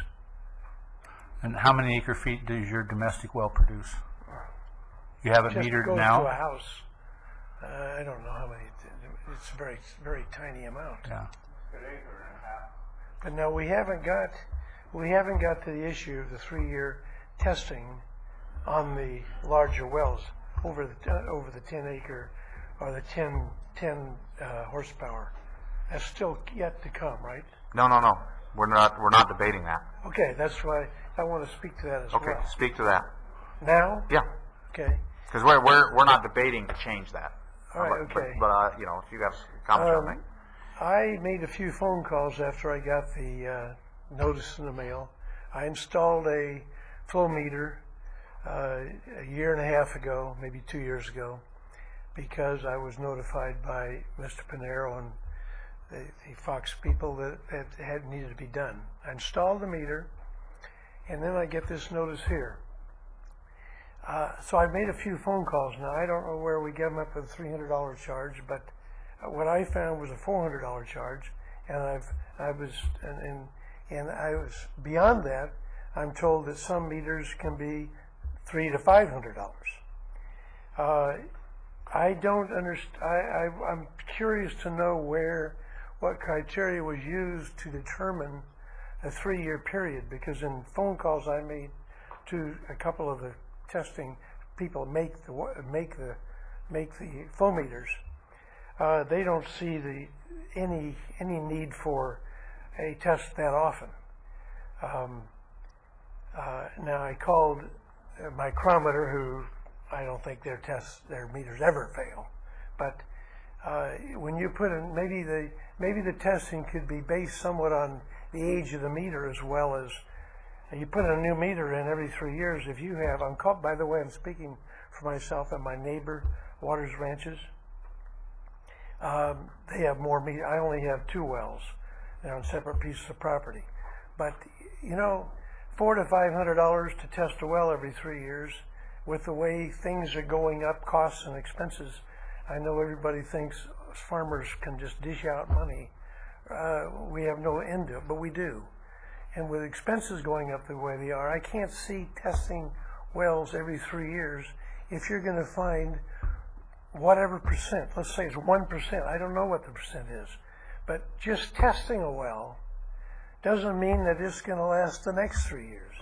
And how many acre feet does your domestic well produce? You have it Just metered goes now? to a house. I don't know how many. It's a very tiny amount. Yeah. But no, we haven't got to the issue of the 3-year testing on the larger wells over the 10 acre or the 10 horsepower. That's still yet to come, right? No. We're not debating that. Okay, that's why I want to speak to that as Okay, well. speak to that. Now? Yeah, Okay. because we're not debating to change that. All right, okay. But you know, if you have comments on that. I made a few phone calls after I got the notice in the mail. I installed a flow meter a year and a half ago, maybe 2 years ago, because I was notified by Mr. Pinero and the Fox people that had needed to be done. I installed the meter, and then I get this notice here. So I made a few phone calls. Now I don't know where we get them up with a $300 charge, but what I found was a $400 charge, and I was beyond that. I'm told that some meters can be $300 to $500. I don't understand. I'm curious to know what criteria was used to determine a 3-year period, because in phone calls I made to a couple of the testing people make the flow meters, they don't see any need for a test that often. Now I called my chronometer, who I don't think their meters ever fail, but when you put in, maybe the testing could be based somewhat on the age of the meter, as well as you put a new meter in every 3 years. If you have, by the way, I'm speaking for myself and my neighbor, Waters Ranches. They have more meter. I only have 2 wells. They're on separate pieces of property. But you know, $400 to $500 to test a well every 3 years, with the way things are going up, costs and expenses. I know everybody thinks farmers can just dish out money. We have no end to it, but we do. And with expenses going up the way they are, I can't see testing wells every 3 years if you're going to find whatever percent. Let's say it's 1%. I don't know what the percent is. But just testing a well doesn't mean that it's going to last the next 3 years.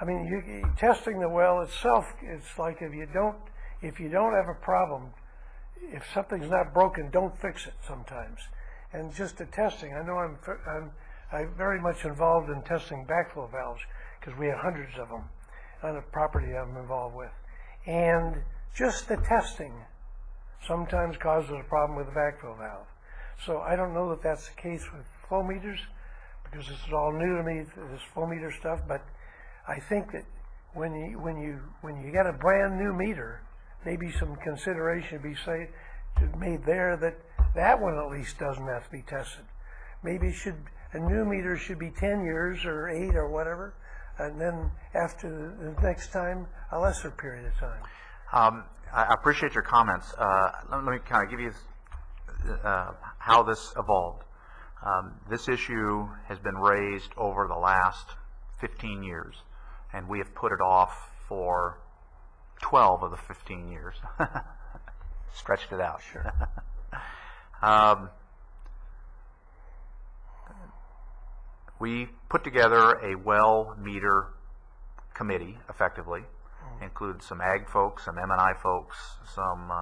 I mean, testing the well itself, it's like if you don't have a problem, if something's not broken, don't fix it sometimes. And just the testing, I know I'm very much involved in testing backflow valves, because we have hundreds of them on a property I'm involved with. And just the testing sometimes causes a problem with the backflow valve. So I don't know that that's the case with flow meters, because this is all new to me, this flow meter stuff, but I think that when you get a brand new meter, maybe some consideration be made there that one at least doesn't have to be tested. Maybe a new meter should be 10 years or 8 or whatever, and then after the next time, a lesser period of time. I appreciate your comments. Let me kind of give you how this evolved. This issue has been raised over the last 15 years, and we have put it off for 12 of the 15 years. Stretched it out. Sure. We put together a well meter committee, effectively. Includes some ag folks, some M&I folks, some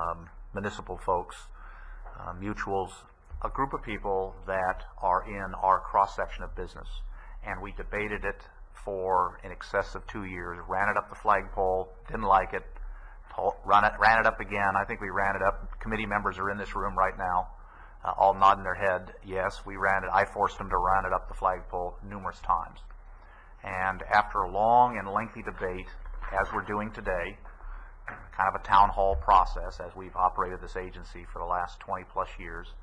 municipal folks, mutuals, a group of people that are in our cross-section of business. And we debated it for in excess of 2 years, ran it up the flagpole, didn't like it, ran it up again. I think we ran it up. Committee members are in this room right now, all nodding their head. Yes, we ran it. I forced them to run it up the flagpole numerous times. And after a long and lengthy debate, as we're doing today, kind of a town hall process as we've operated this agency for the last 20 plus years,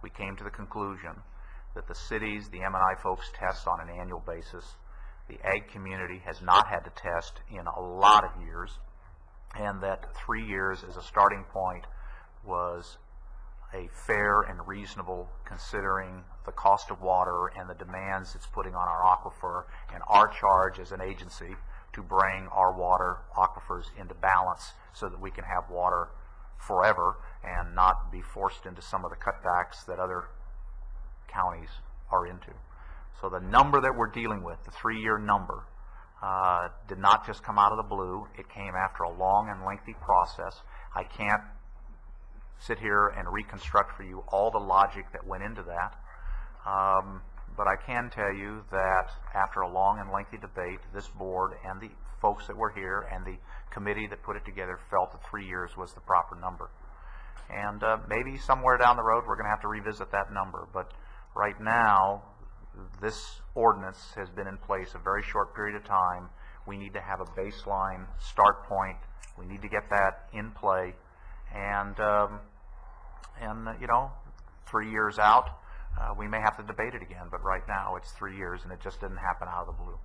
we came to the conclusion that the cities, the M&I folks test on an annual basis. the ag community has not had to test in a lot of years, and that 3 years as a starting point was a fair and reasonable, considering the cost of water and the demands it's putting on our aquifer, and our charge as an agency to bring our water aquifers into balance so that we can have water forever and not be forced into some of the cutbacks that other counties are into. So the number that we're dealing with, the 3-year number, did not just come out of the blue. It came after a long and lengthy process. I can't sit here and reconstruct for you all the logic that went into that. But I can tell you that after a long and lengthy debate, this board and the folks that were here and the committee that put it together felt that 3 years was the proper number. And maybe somewhere down the road we're going to have to revisit that number. But right now, this ordinance has been in place a very short period of time. We need to have a baseline start point. We need to get that in play. And you know, 3 years out, we may have to debate it again, but right now it's 3 years, and it just didn't happen out of the blue.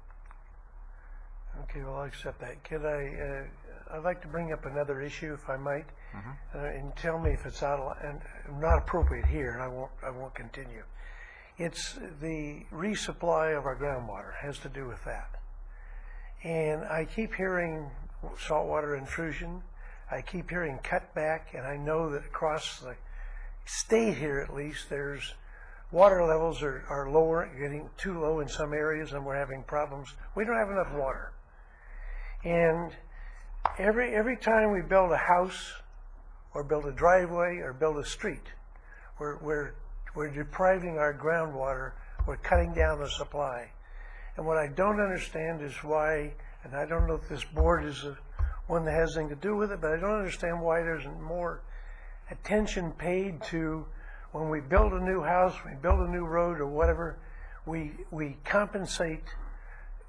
Okay, well, I'll accept that. Could I'd like to bring up another issue, if I might, and tell me if it's out of, and not appropriate here, and I won't continue. It's the resupply of our groundwater, has to do with that. And I keep hearing saltwater intrusion. I keep hearing cutback, and I know that across the state here, at least, there's water levels are lower, getting too low in some areas, and we're having problems. We don't have enough water. And every time we build a house or build a driveway or build a street, we're depriving our groundwater, we're cutting down the supply. And what I don't understand is why, and I don't know if this board is the one that has anything to do with it, but I don't understand why there isn't more attention paid to when we build a new house, we build a new road or whatever, we compensate,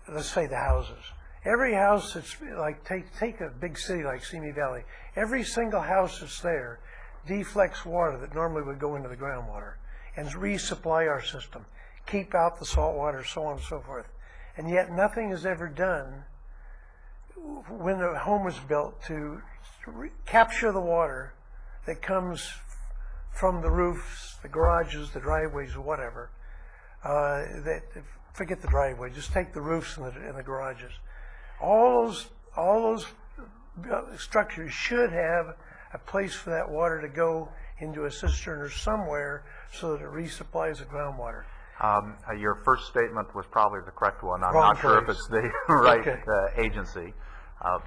let's say, the houses. Every house that's like, take a big city like Simi Valley, every single house that's there deflects water that normally would go into the groundwater and resupply our system, keep out the salt water, so on and so forth. And yet nothing is ever done when a home was built to capture the water that comes from the roofs, the garages, the driveways, or whatever. Forget the driveway, just take the roofs and the garages. All those structures should have a place for that water to go into a cistern or somewhere so that it resupplies the groundwater. Your first statement was probably the correct one. I'm Wrong not sure if place. it's the right Okay. agency.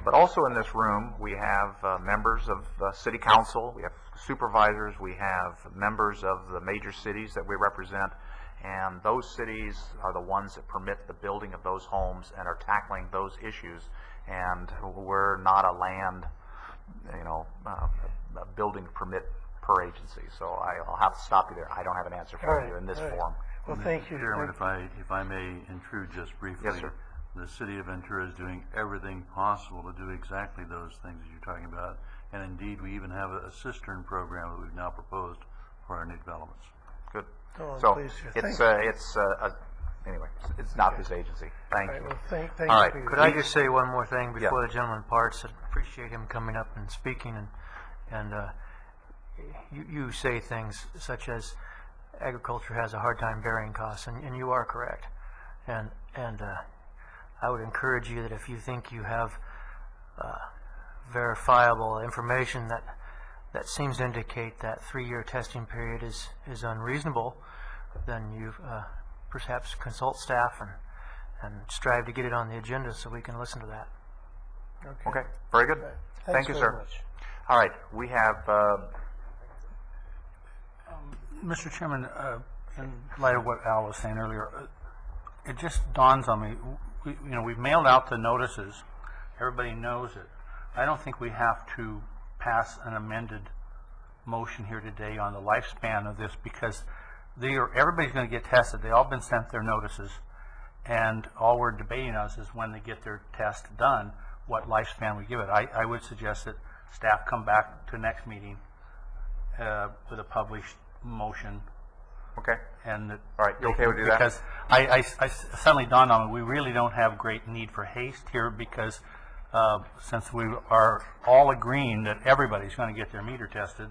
But also in this room, we have members of City Council, we have supervisors, we have members of the major cities that we represent, and those cities are the ones that permit the building of those homes and are tackling those issues. And we're not a land, a building permit per agency. So I'll have to stop you there. I don't have an answer for you in this forum. Well, thank you. Chairman, if I may intrude just briefly. Yes, sir. The city of Ventura is doing everything possible to do exactly those things that you're talking about. And indeed, we even have a cistern program that we've now proposed for our new developments. Good. Oh, So please, it's anyway, it's not this agency. Thank All right, you. well, thank All you right. for your- Could I just say one more thing before Yeah. the gentleman parts? I appreciate him coming up and speaking, and you say things such as agriculture has a hard time bearing costs, and you are correct. And I would encourage you that if you think you have verifiable information that seems to indicate that 3-year testing period is unreasonable, then you perhaps consult staff and strive to get it on the agenda so we can listen to that. Okay. Very good. Thank Thanks you, very sir. much. All right. We have Mr. Chairman, in light of what Al was saying earlier, it just dawns on me, we've mailed out the notices. Everybody knows it. I don't think we have to pass an amended motion here today on the lifespan of this, because everybody's going to get tested. They've all been sent their notices, and all we're debating is when they get their test done, what lifespan we give it. I would suggest that staff come back to next meeting with a published motion Okay. And All right, you okay with do that? Because I suddenly dawned on me, we really don't have great need for haste here because since we are all agreeing that everybody's going to get their meter tested,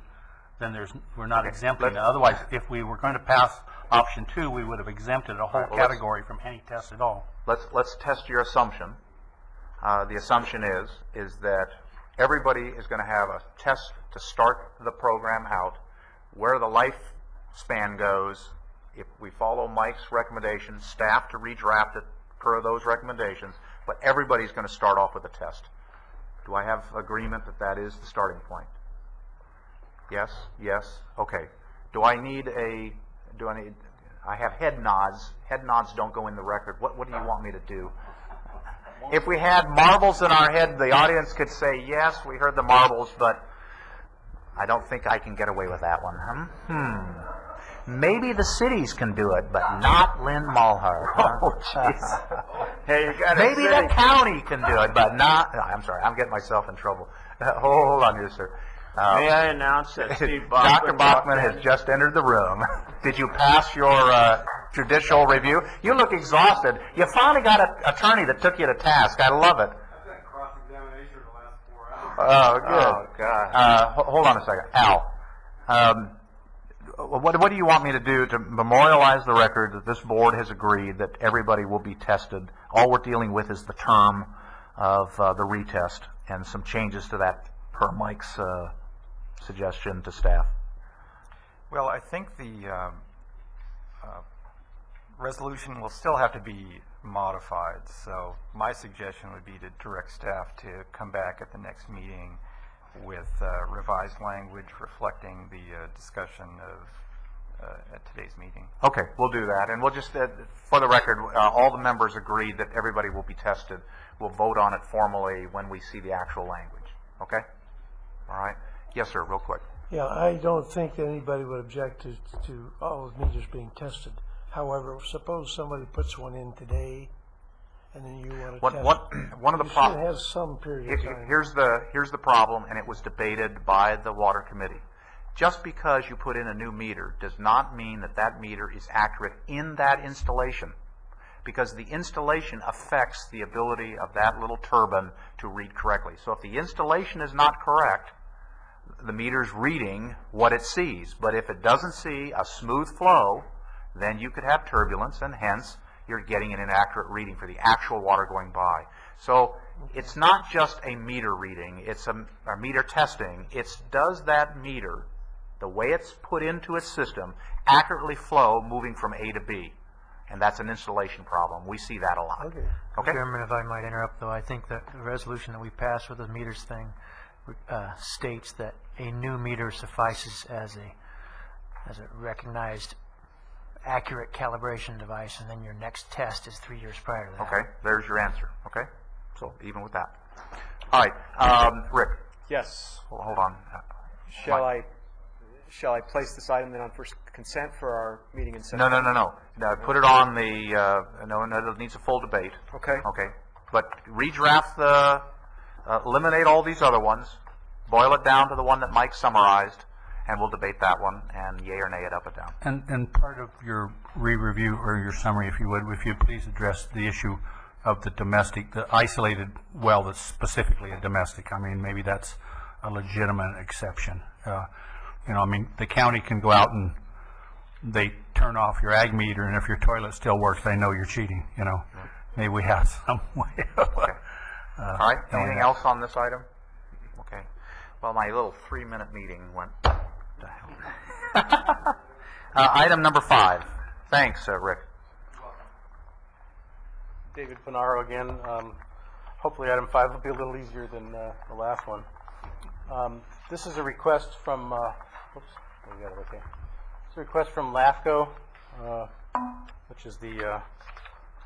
then we're not exempting it. Otherwise, if we were going to pass option 2, we would have exempted a whole category from any test at all. Let's test your assumption. The assumption is that everybody is going to have a test to start the program out, where the lifespan goes. If we follow Mike's recommendation, staff to redraft it per those recommendations, but everybody's going to start off with a test. Do I have agreement that that is the starting point? Yes? Yes? Okay. I have head nods. Head nods don't go in the record. What do you want me to do? If we had marbles in our head, the audience could say, yes, we heard the marbles, but I don't think I can get away with that one. Maybe the cities can do it, but not Lynn Mulhart. Oh, jeez. Hey, you got Maybe the county can do it, but not... I'm sorry, I'm getting myself in trouble. Hold on here, sir. May I announce that Steve Dr. Bachman Bachman has just entered the room. Did you pass your judicial review? You look exhausted. You finally got an attorney that took you to task. I love it. I've done cross-examination for the last 4 hours. Oh, good. Oh, God. Hold on a second. Al, what do you want me to do to memorialize the record that this board has agreed that everybody will be tested? All we're dealing with is the term of the retest and some changes to that per Mike's suggestion to staff. Well, I think the resolution will still have to be modified. So my suggestion would be to direct staff to come back at the next meeting with revised language reflecting the discussion of at today's meeting. Okay, we'll do that. And we'll just, for the record, all the members agreed that everybody will be tested. We'll vote on it formally when we see the actual language. Okay? All right. Yes, sir, real quick. Yeah, I don't think that anybody would object to all of meters being tested. However, suppose somebody puts one in today, and then you want to test. One of the you should problems have some period of time. here's the problem, and it was debated by the water committee. Just because you put in a new meter does not mean that that meter is accurate in that installation, because the installation affects the ability of that little turbine to read correctly. So if the installation is not correct, the meter's reading what it sees. But if it doesn't see a smooth flow, then you could have turbulence, and hence you're getting an inaccurate reading for the actual water going by. So it's not just a meter reading, it's a meter testing. It's does that meter, the way it's put into its system, accurately flow moving from A to B? And that's an installation problem. We see that a lot. Okay? Chairman, if I might interrupt, though, I think that the resolution that we passed with the meters thing states that a new meter suffices as a recognized accurate calibration device, and then your next test is 3 years prior to that. Okay, there's your answer. Okay, so even with that. All right, Rick. Yes. Hold on. Shall I place this item then on first consent for our meeting in September? No. Put it on the, no, it needs a full debate. Okay. Okay, but redraft eliminate all these other ones, boil it down to the one that Mike summarized, and we'll debate that one, and yay or nay it up or down. And part of your re-review or your summary, if you'd please address the issue of the isolated well that's specifically a domestic. I mean, maybe that's a legitimate exception. The county can go out and they turn off your ag meter, and if your toilet still works, they know you're cheating. Maybe we have some way of. Okay. All right. Anything else on this item? Okay. Well, my little 3-minute meeting went to hell. Item number 5. Thanks, Rick. David Panaro again. Hopefully item 5 will be a little easier than the last one. This is a request from, It's a request from LAFCO, which is the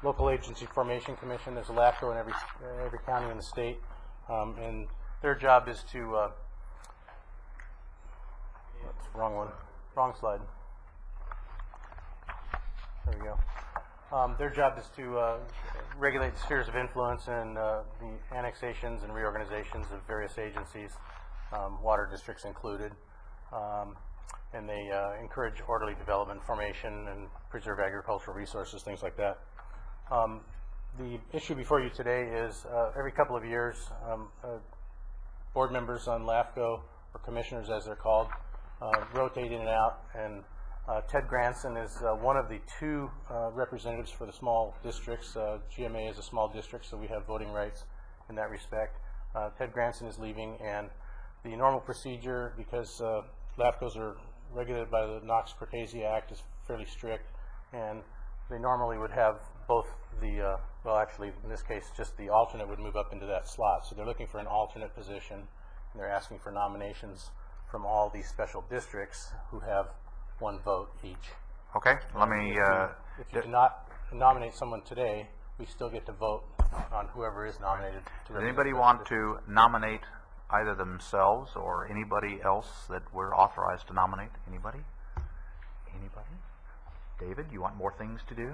Local Agency Formation Commission. There's a LAFCO in every county in the state, and their job is to, wrong slide. There we go. Their job is to regulate the spheres of influence and the annexations and reorganizations of various agencies, water districts included. and they encourage orderly development, formation, and preserve agricultural resources, things like that. The issue before you today is every couple of years, board members on LAFCO, or commissioners as they're called, rotate in and out, and Ted Granson is one of the two representatives for the small districts. GMA is a small district, so we have voting rights in that respect. Ted Granson is leaving, and the normal procedure, because LAFCOs are regulated by the Knox-Cortese Act, is fairly strict, and they normally would have both the, well actually in this case just the alternate would move up into that slot. So they're looking for an alternate position, and they're asking for nominations from all these special districts who have one vote each. Okay, let me, If you do not nominate someone today, we still get to vote on whoever is nominated. does anybody want to nominate either themselves or anybody else that we're authorized to nominate? Anybody? Anybody? David, you want more things to do?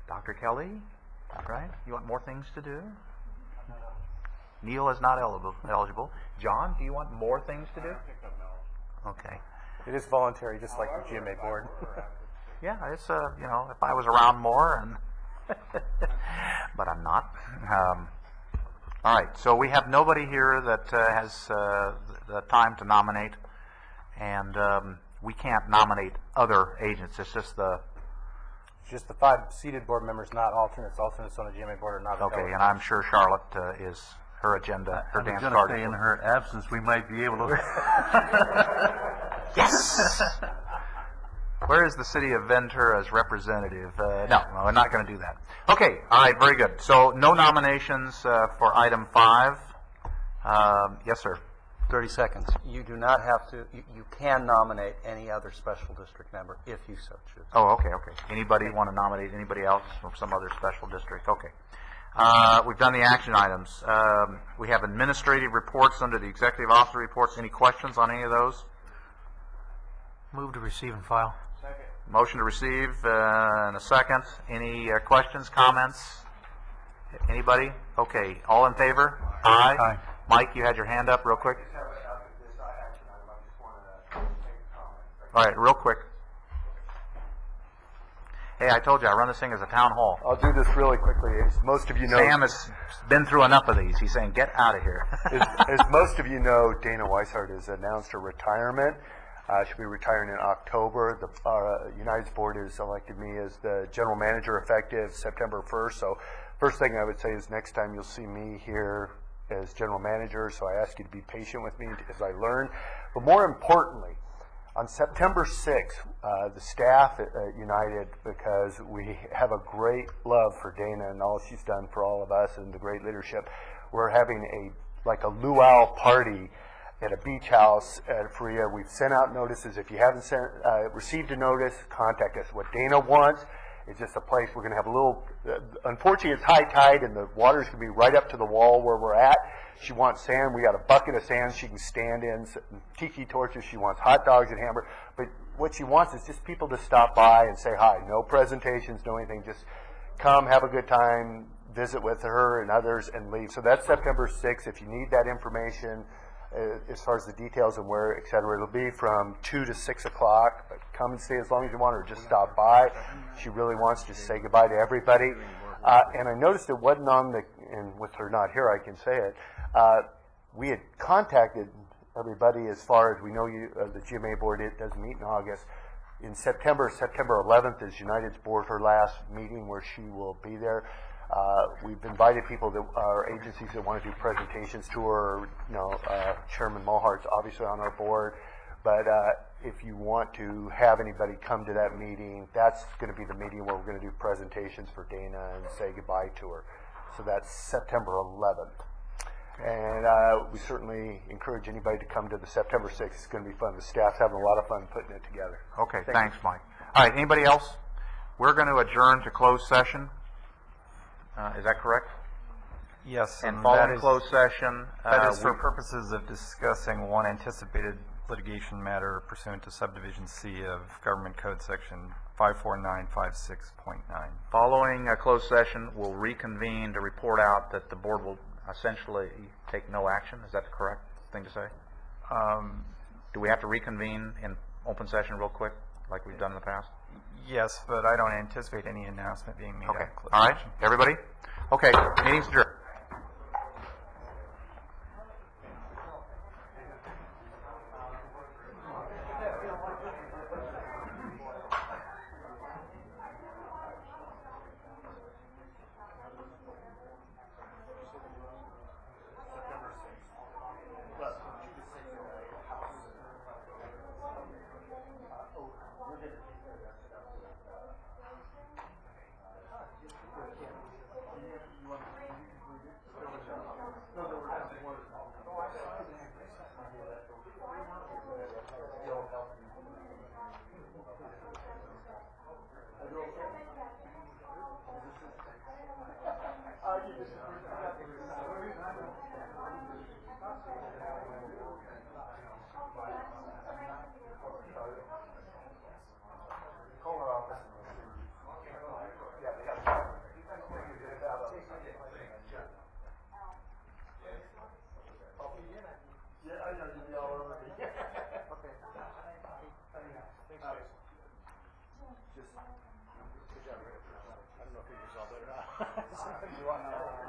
Dr. Kelly? Right? You want more things to do? Neil is not eligible. John, do you want more things to do? Okay. It is voluntary, just like the GMA board. Yeah, it's you know, if I was around more, and but I'm not. All right, so we have nobody here that has the time to nominate, and we can't nominate other agents. It's just the 5 seated board members, not alternates. Alternates on the GMA board are not. okay, and I'm sure Charlotte is her agenda, her dance I'm card. going to say in her absence, we might be able to. Yes. Where is the city of Ventura's representative? No, we're not going to do that. Okay, all right, very good. So no nominations for item 5. Yes, sir. 30 seconds. You do not have to, you can nominate any other special district member if you so choose. Oh, okay. Anybody want to nominate anybody else from some other special district? Okay. We've done the action items. We have administrative reports under the executive officer reports. Any questions on any of those? Move to receive and file. Motion to receive in a second. Any questions, comments? Anybody? Okay. All in favor? Aye. Aye. Mike, you had your hand up real quick. All right, real quick. Hey, I told you I run this thing as a town hall. I'll do this really quickly. As most of you know, Sam has been through enough of these. He's saying, get out of here. as most of you know, Dana Weishart has announced her retirement. She'll be retiring in October. The United's board has elected me as the general manager effective September 1st. So first thing I would say is next time you'll see me here as general manager. So I ask you to be patient with me as I learn. But more importantly, on September 6th, the staff at United, because we have a great love for Dana and all she's done for all of us and the great leadership, we're having a luau party at a beach house at Faria. We've sent out notices. If you haven't received a notice, contact us. What Dana wants is just a place. We're going to have a little, unfortunately it's high tide and the water's going to be right up to the wall where we're at. She wants sand. We got a bucket of sand she can stand in, tiki torches. She wants hot dogs and hamburgers. But what she wants is just people to stop by and say hi. No presentations, no anything. Just come, have a good time, visit with her and others, and leave. So that's September 6th. If you need that information, as far as the details and where, et cetera, it'll be from 2 to 6 o'clock. But come and stay as long as you want, or just stop by. She really wants to say goodbye to everybody. And I noticed it wasn't on the, and with her not here, I can say it. We had contacted everybody as far as we know. The GMA board, it doesn't meet in August. In September 11th is United's board, her last meeting where she will be there. We've invited people that are agencies that want to do presentations to her. Chairman Mohart's obviously on our board, but if you want to have anybody come to that meeting, that's going to be the meeting where we're going to do presentations for Dana and say goodbye to her. So that's September 11th. And we certainly encourage anybody to come to the September 6th. It's going to be fun. The staff's having a lot of fun putting it together. Okay, thanks, Mike. All right, anybody else? We're going to adjourn to closed session. Is that correct? Yes, And following closed session, that is for purposes of discussing one anticipated litigation matter pursuant to subdivision C of Government Code Section 54956.9. following a closed session, we'll reconvene to report out that the board will essentially take no action. Is that the correct thing to say? Do we have to reconvene in open session real quick, like we've done in the past? Yes, but I don't anticipate any announcement being made. Okay, out of closed all right, session. everybody? Okay, meeting's adjourned. I don't know if you resolved it or not.